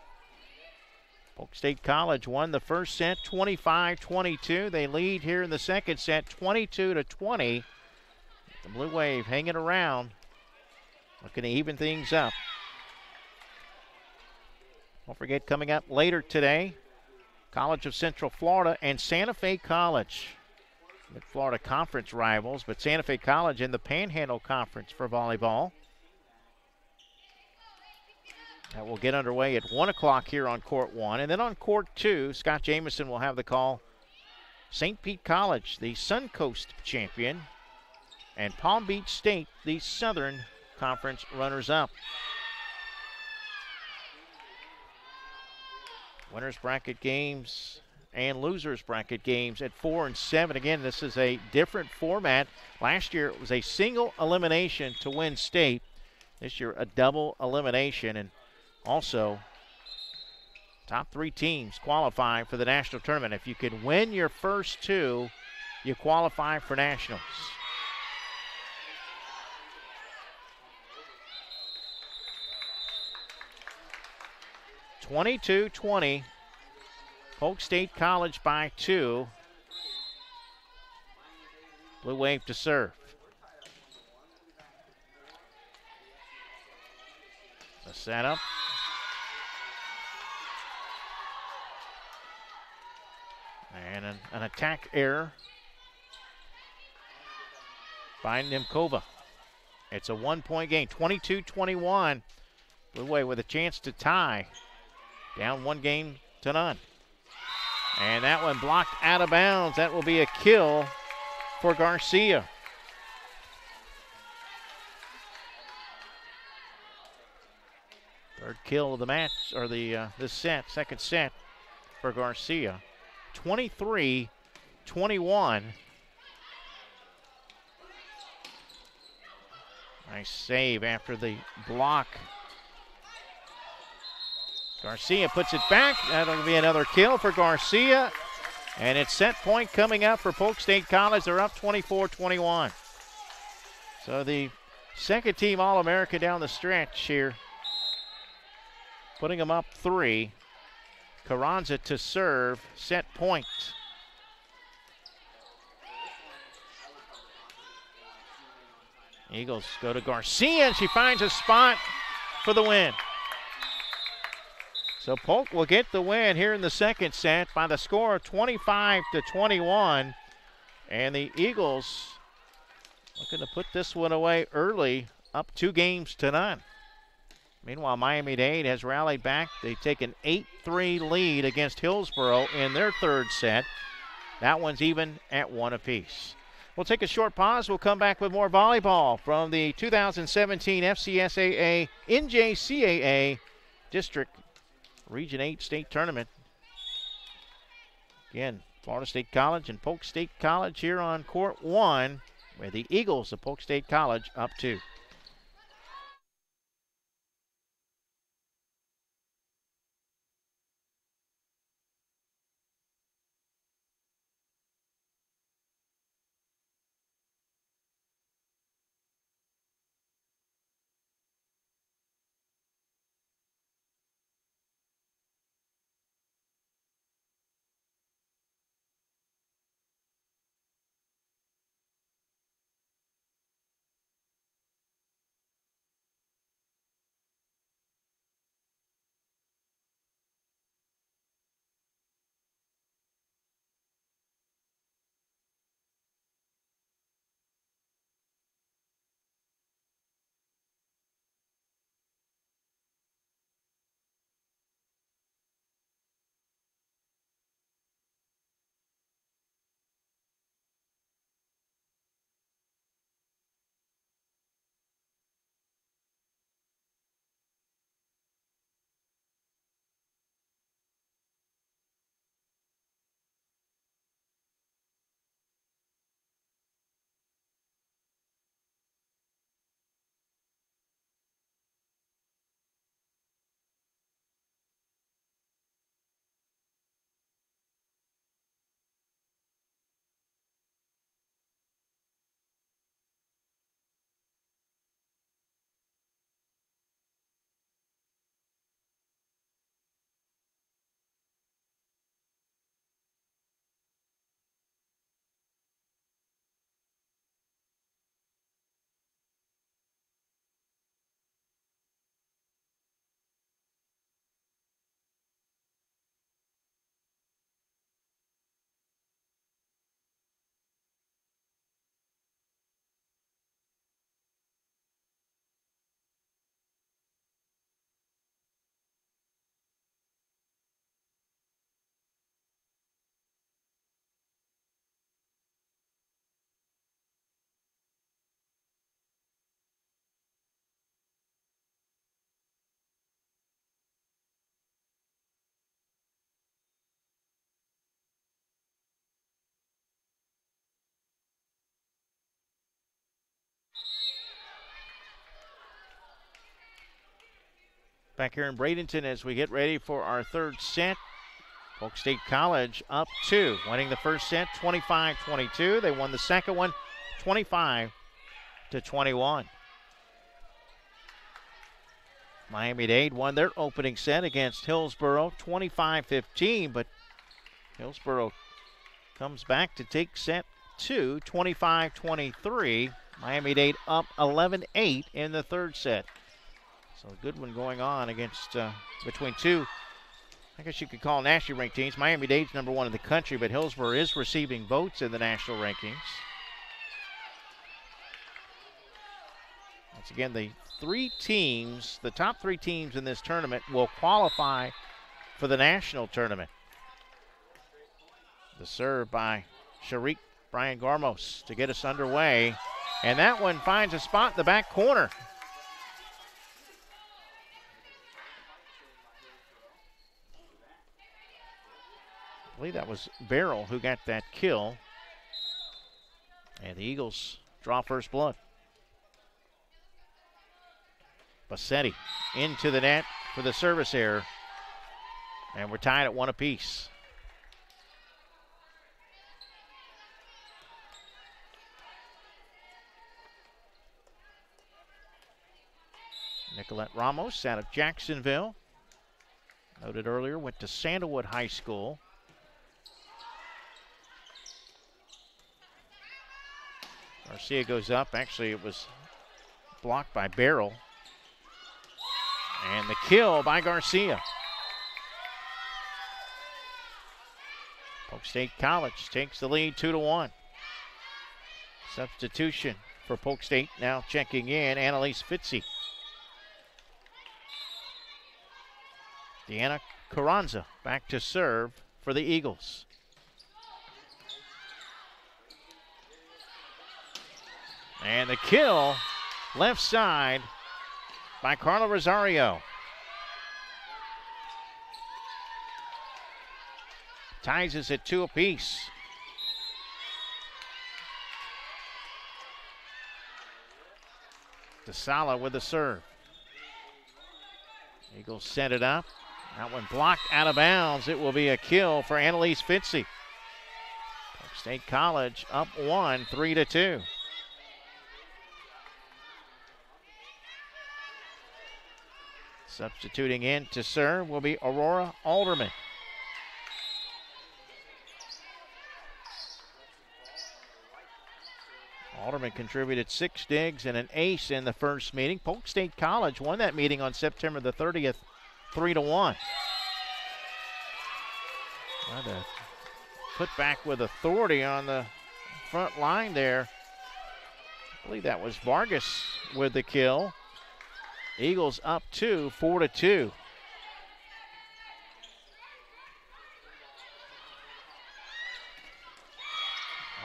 Polk State College won the first set 25-22. They lead here in the second set 22-20. The Blue Wave hanging around, looking to even things up. Don't forget, coming up later today, College of Central Florida and Santa Fe College. Mid-Florida Conference rivals, but Santa Fe College in the Panhandle Conference for volleyball. That will get underway at 1 o'clock here on Court 1. And then on Court 2, Scott Jameson will have the call. St. Pete College, the Suncoast champion, and Palm Beach State, the Southern Conference runners-up. Winners bracket games and losers bracket games at 4 and 7. Again, this is a different format. Last year it was a single elimination to win state. This year a double elimination, and also top 3 teams qualify for the national tournament. If you can win your first 2, you qualify for nationals. (22-20). Polk State College by 2. Blue Wave to serve. The setup. And an attack error by Nemkova. It's a 1-point game, 22-21. Blue Wave with a chance to tie. Down 1 game to none. And that one blocked out of bounds. That will be a kill for Garcia. Third kill of the match, or this set, second set for Garcia. 23-21. Nice save after the block. Garcia puts it back. That'll be another kill for Garcia. And it's set point coming up for Polk State College. They're up 24-21. So the second team All-America down the stretch here, putting them up 3. Carranza to serve, set point. Eagles go to Garcia, and she finds a spot for the win. So Polk will get the win here in the second set by the score of 25-21. And the Eagles looking to put this one away early, up 2-0. Meanwhile, Miami-Dade has rallied back. They take an 8-3 lead against Hillsboro in their third set. That one's even at 1 apiece. We'll take a short pause. We'll come back with more volleyball from the 2017 FCSAA NJCAA District Region 8 State Tournament. Again, Florida State College and Polk State College here on court 1, where the Eagles of Polk State College up 2. Back here in Bradenton as we get ready for our third set. Polk State College up 2, winning the first set 25-22. They won the second one 25-21. Miami-Dade won their opening set against Hillsboro 25-15, but Hillsboro comes back to take set 2, 25-23. Miami-Dade up 11-8 in the third set. So a good one going on against between two, I guess you could call nationally ranked teams. Miami-Dade's number 1 in the country, but Hillsboro is receiving votes in the national rankings. Once again, the top 3 teams in this tournament will qualify for the national tournament. The serve by Sharik Brian Garmos to get us underway. And that one finds a spot in the back corner. I believe that was Barrel who got that kill. And the Eagles draw first blood. Bassetti into the net for the service error. And we're tied at 1 apiece. Nicolette Ramos out of Jacksonville. Noted earlier, went to Sandalwood High School. Garcia goes up. Actually, it was blocked by Barrel. And the kill by Garcia. Polk State College takes the lead 2-1. Substitution for Polk State now checking in, Annalise Fitzy. Deanna Carranza back to serve for the Eagles. And the kill left side by Carla Rosario. Ties us at 2 apiece. DeSala with the serve. Eagles set it up. That one blocked out of bounds. It will be a kill for Annalise Fitzy. Polk State College up 1, 3-2. Substituting in to serve will be Aurora Alderman. Alderman contributed 6 digs and an ace in the first meeting. Polk State College won that meeting on September the 30th, 3-1. Put back with authority on the front line there. I believe that was Vargas with the kill. Eagles up 2, 4-2.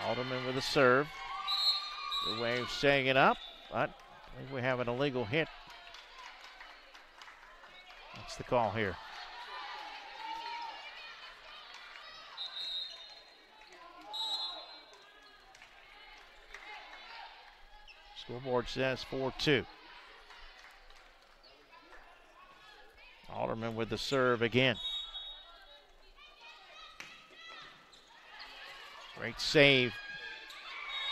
Alderman with a serve. The Wave setting it up, but I think we have an illegal hit. That's the call here. Scoreboard says 4-2. Alderman with the serve again. Great save.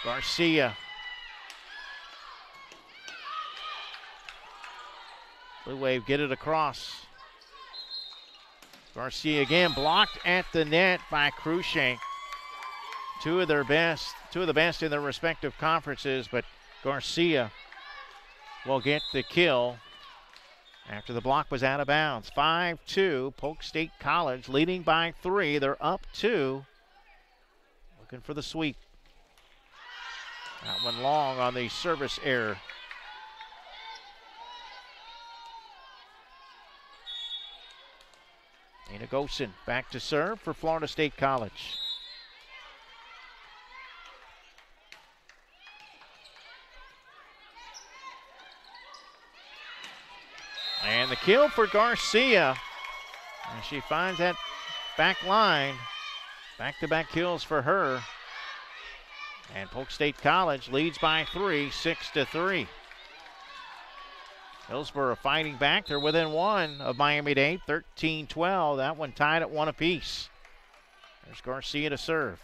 Garcia. Blue Wave get it across. Garcia again blocked at the net by Cruikshank. Two of the best in their respective conferences, but Garcia will get the kill after the block was out of bounds. 5-2, Polk State College leading by 3. They're up 2. Looking for the sweep. That one long on the service error. Nina Gosen back to serve for Florida State College. And the kill for Garcia. And she finds that back line. Back-to-back kills for her. And Polk State College leads by 3, 6-3. Hillsborough fighting back. They're within 1 of Miami-Dade, 13-12. That one tied at 1 apiece. There's Garcia to serve.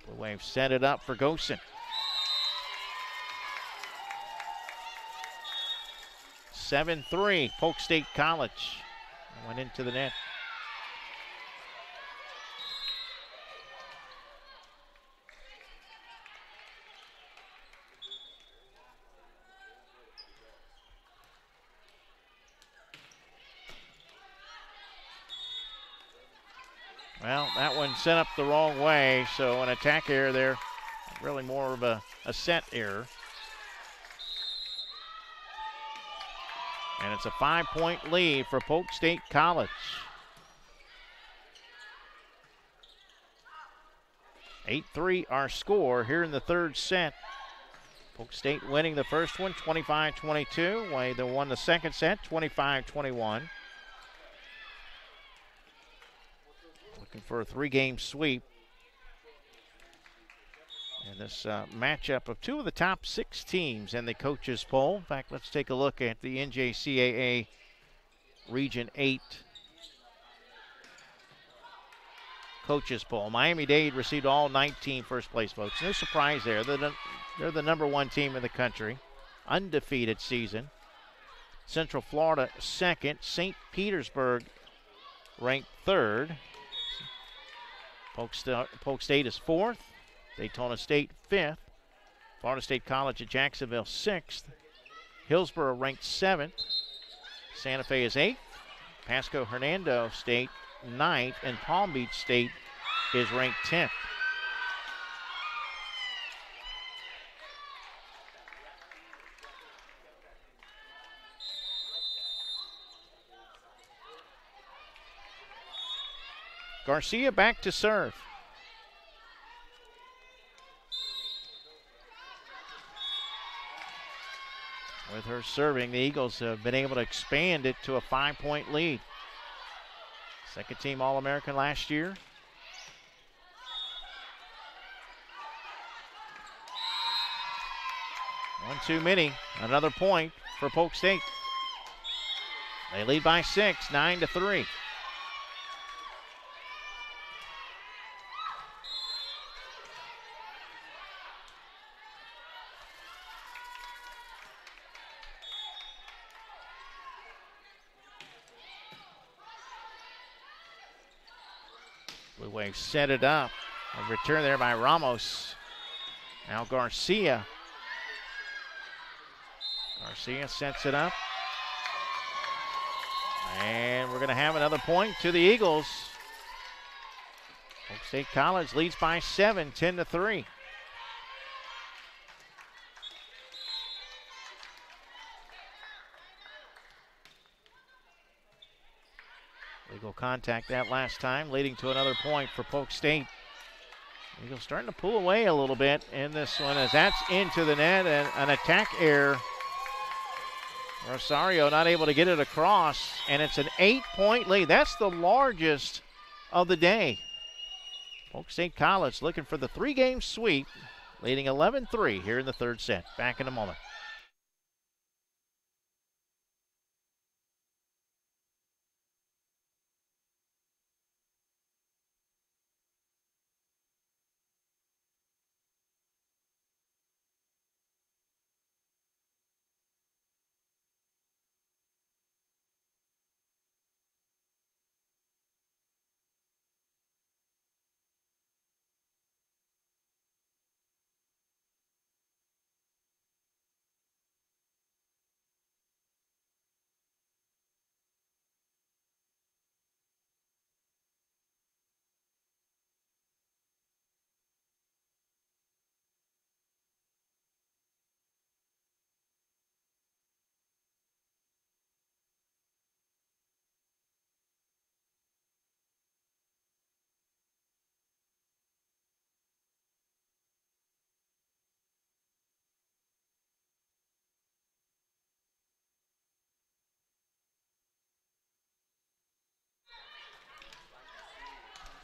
Blue Wave set it up for Gosen. 7-3, Polk State College. Went into the net. Well, that one sent up the wrong way, so an attack error there. Really more of a set error. And it's a 5-point lead for Polk State College. 8-3 our score here in the third set. Polk State winning the first one, 25-22. They won the second set, 25-21. Looking for a 3-game sweep. And this matchup of 2 of the top 6 teams in the coaches poll. In fact, let's take a look at the NJCAA Region 8 coaches poll. Miami-Dade received all 19 first place votes. No surprise there. They're the number 1 team in the country. Undefeated season. Central Florida second. St. Petersburg ranked 3rd. Polk State is 4th. Daytona State 5th. Florida State College at Jacksonville 6th. Hillsborough ranked 7th. Santa Fe is 8th. Pasco Hernando State 9th. And Palm Beach State is ranked 10th. Garcia back to serve. With her serving, the Eagles have been able to expand it to a 5-point lead. Second team All-American last year. One too many. Another point for Polk State. They lead by 6, 9-3. Blue Wave set it up. A return there by Ramos. Now Garcia. Garcia sets it up. And we're going to have another point to the Eagles. Polk State College leads by 7, 10-3. Legal contact that last time, leading to another point for Polk State. Eagles starting to pull away a little bit in this one as that's into the net and an attack error. Rosario not able to get it across, and it's an 8-point lead. That's the largest of the day. Polk State College looking for the 3-game sweep, leading 11-3 here in the third set. Back in a moment.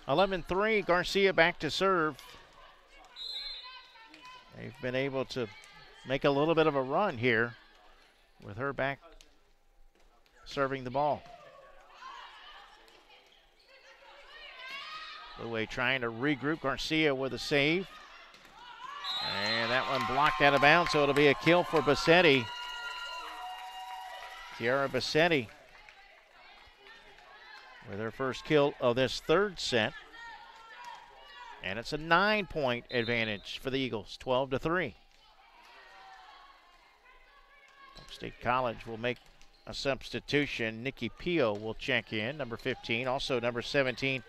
(11-3). Garcia back to serve. They've been able to make a little bit of a run here with her back serving the ball. Blue Wave trying to regroup. Garcia with a save. And that one blocked out of bounds, so it'll be a kill for Bassetti. Tiara Bassetti with her first kill of this third set. And it's a 9-point advantage for the Eagles, 12-3. Polk State College will make a substitution. Nikki Pio will check in, number 15. Also number 17,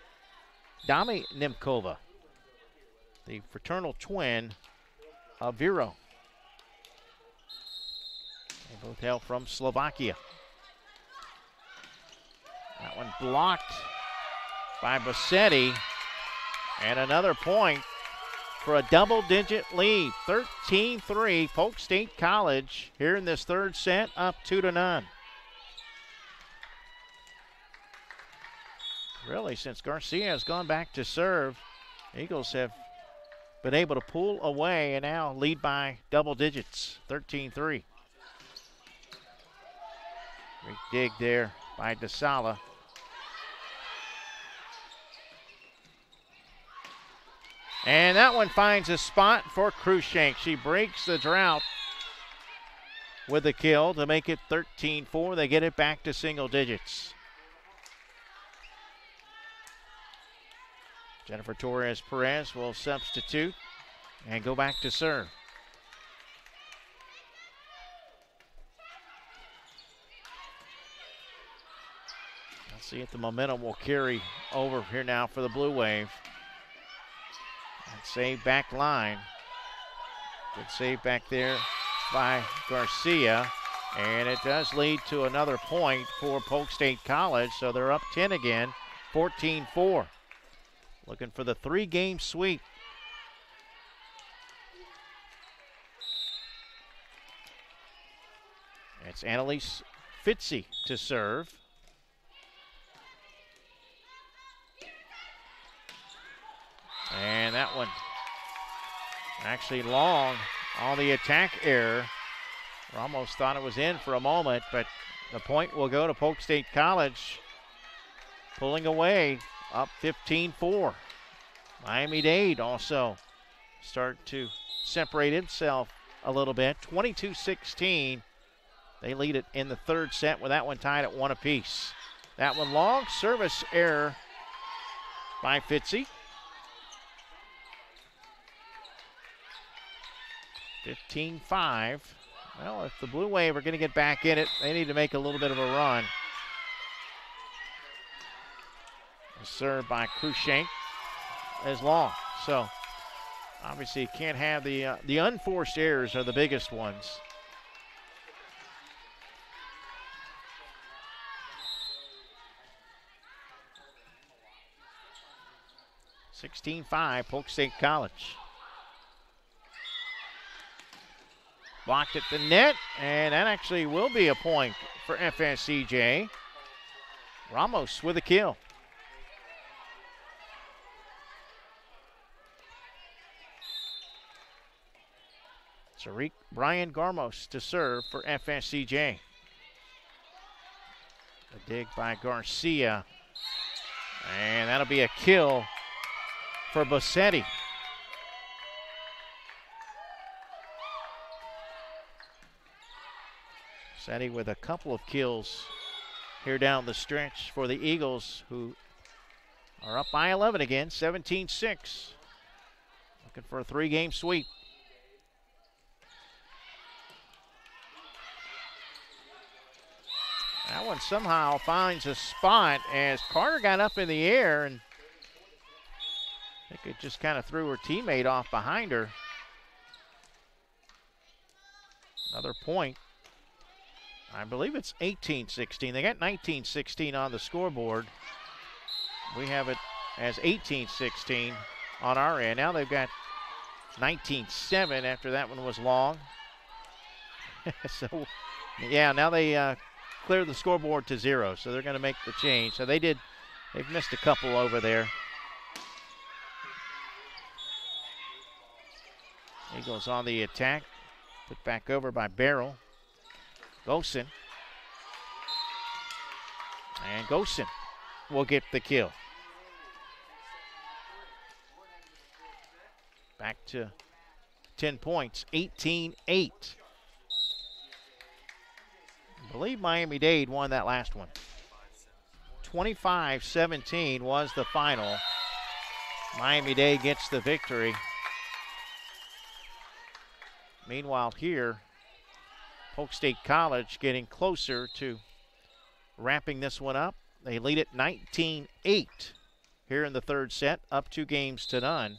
Dami Nemkova, the fraternal twin of Vero. They both hail from Slovakia. That one blocked by Bassetti. And another point for a double-digit lead. 13-3, Polk State College here in this third set, up 2-0. Really, since Garcia has gone back to serve, Eagles have been able to pull away and now lead by double digits, 13-3. Great dig there by DeSala. And that one finds a spot for Cruikshank. She breaks the drought with the kill to make it 13-4. They get it back to single digits. Jennifer Torres-Perez will substitute and go back to serve. Let's see if the momentum will carry over here now for the Blue Wave. And save back line. Good save back there by Garcia. And it does lead to another point for Polk State College. So they're up 10 again, 14-4. Looking for the 3-game sweep. It's Annalise Fitzy to serve. And that one actually long on the attack error. Ramos thought it was in for a moment, but the point will go to Polk State College. Pulling away, up 15-4. Miami-Dade also start to separate itself a little bit. 22-16. They lead it in the third set with that one tied at 1 apiece. That one long, service error by Fitzy. 15-5. Well, if the Blue Wave are going to get back in it, they need to make a little bit of a run. Served by Cruikshank is long. So, obviously, you can't have the unforced errors are the biggest ones. (16-5) Polk State College. Blocked at the net, and that actually will be a point for FSCJ. Ramos with a kill. Tariq Brian Garmos to serve for FSCJ. A dig by Garcia. And that'll be a kill for Bassetti. Bassetti with a couple of kills here down the stretch for the Eagles, who are up by 11 again, 17-6. Looking for a 3-game sweep. That one somehow finds a spot as Carter got up in the air, and I think it just kind of threw her teammate off behind her. Another point. I believe it's 18-16. They got 19-16 on the scoreboard. We have it as 18-16 on our end. Now they've got 19-7 after that one was long. So, yeah, now they clear the scoreboard to 0, so they're going to make the change. So they've missed a couple over there. Eagles on the attack, put back over by Barrel. Gosen. And Gosen will get the kill. Back to 10 points, 18-8. I believe Miami-Dade won that last one. 25-17 was the final. Miami-Dade gets the victory. Meanwhile here, Polk State College getting closer to wrapping this one up. They lead it 19-8 here in the third set, up 2-0.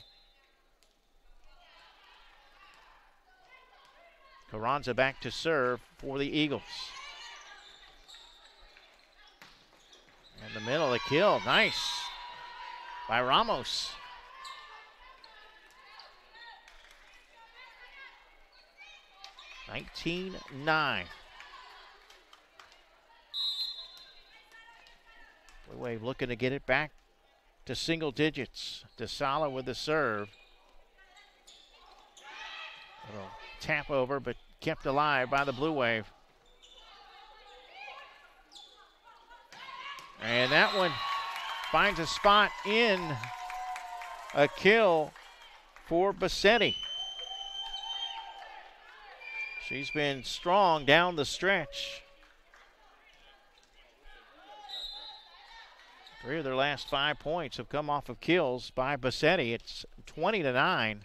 Carranza back to serve for the Eagles. In the middle, the kill, nice by Ramos. (19-9). Blue Wave looking to get it back to single digits. DeSala with the serve. Little tap over, but kept alive by the Blue Wave. And that one finds a spot in a kill for Bassetti. She's been strong down the stretch. 3 of their last 5 points have come off of kills by Bassetti. It's 20-9.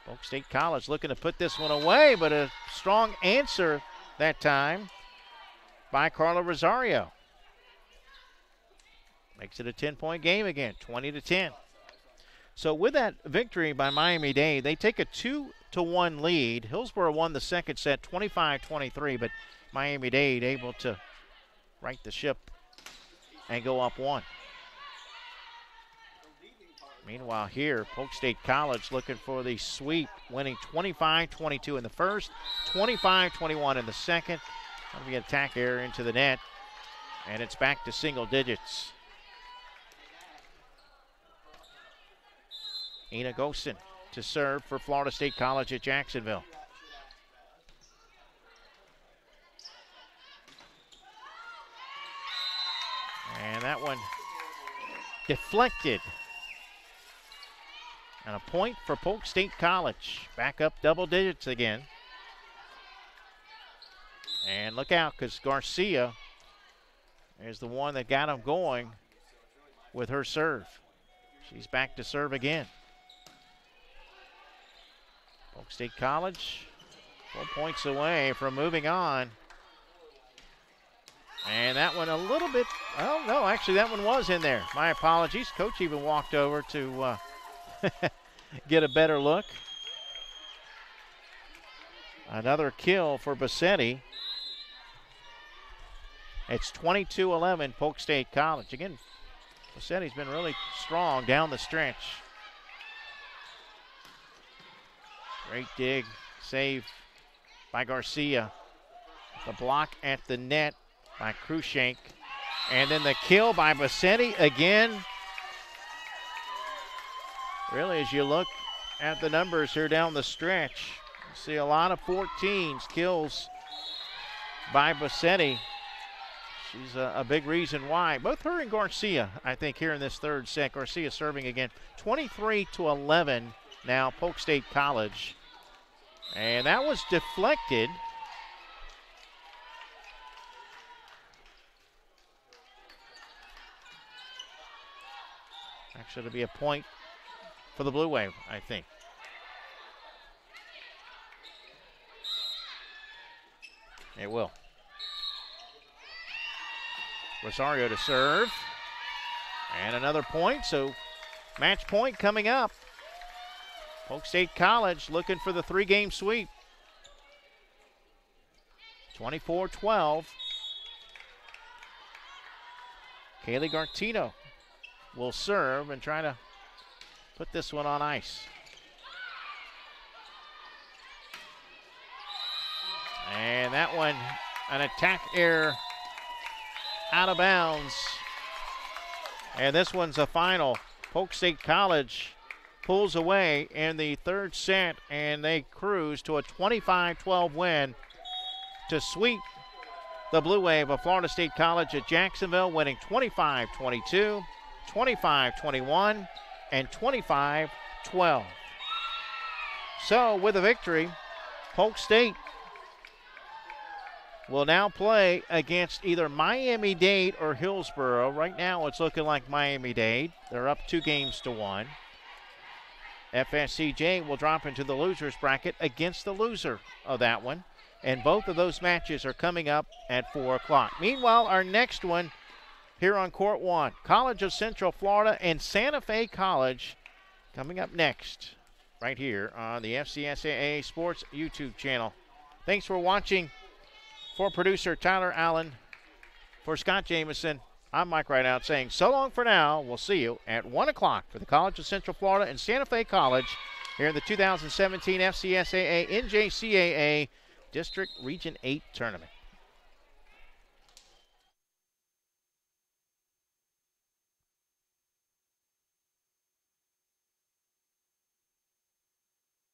Polk State College looking to put this one away, but a strong answer that time. by Carla Rosario. Makes it a 10-point game again, 20-10. So with that victory by Miami-Dade, they take a 2-1 lead. Hillsboro won the second set 25-23, but Miami-Dade able to right the ship and go up one. Meanwhile here, Polk State College looking for the sweep, winning 25-22 in the first, 25-21 in the second. That'll be an attack error into the net, and it's back to single digits. Ina Gosen to serve for Florida State College at Jacksonville. And that one deflected. And a point for Polk State College. Back up double digits again. And look out, because Garcia is the one that got him going with her serve. She's back to serve again. Polk State College 4 points away from moving on. And that one a little bit, oh no, actually that one was in there. My apologies. Coach even walked over to get a better look. Another kill for Bassetti. It's 22-11 Polk State College. Again, Bassetti's been really strong down the stretch. Great dig, save by Garcia. The block at the net by Krushenk. And then the kill by Bassetti again. Really, as you look at the numbers here down the stretch, you see a lot of 14s, kills by Bassetti. She's a big reason why. Both her and Garcia, I think, here in this third set. Garcia serving again. 23-11 now, Polk State College. And that was deflected. Actually, it'll be a point for the Blue Wave, I think. It will. Rosario to serve. And another point, so match point coming up. Polk State College looking for the three-game sweep. 24-12. Kaylee Gartino will serve and try to put this one on ice. And that one, an attack error out of bounds. And this one's a final. Polk State College pulls away in the third set, and they cruise to a 25-12 win to sweep the Blue Wave of Florida State College at Jacksonville, winning 25-22, 25-21, and 25-12. So with a victory, Polk State will now play against either Miami-Dade or Hillsboro. Right now it's looking like Miami-Dade. They're up 2-1. FSCJ will drop into the loser's bracket against the loser of that one. And both of those matches are coming up at 4 o'clock. Meanwhile, our next one here on Court 1, College of Central Florida and Santa Fe College coming up next right here on the FCSAA Sports YouTube channel. Thanks for watching. For producer Tyler Allen, for Scott Jamison, I'm Mike Rideout saying so long for now. We'll see you at 1 o'clock for the College of Central Florida and Santa Fe College here in the 2017 FCSAA NJCAA District Region 8 Tournament.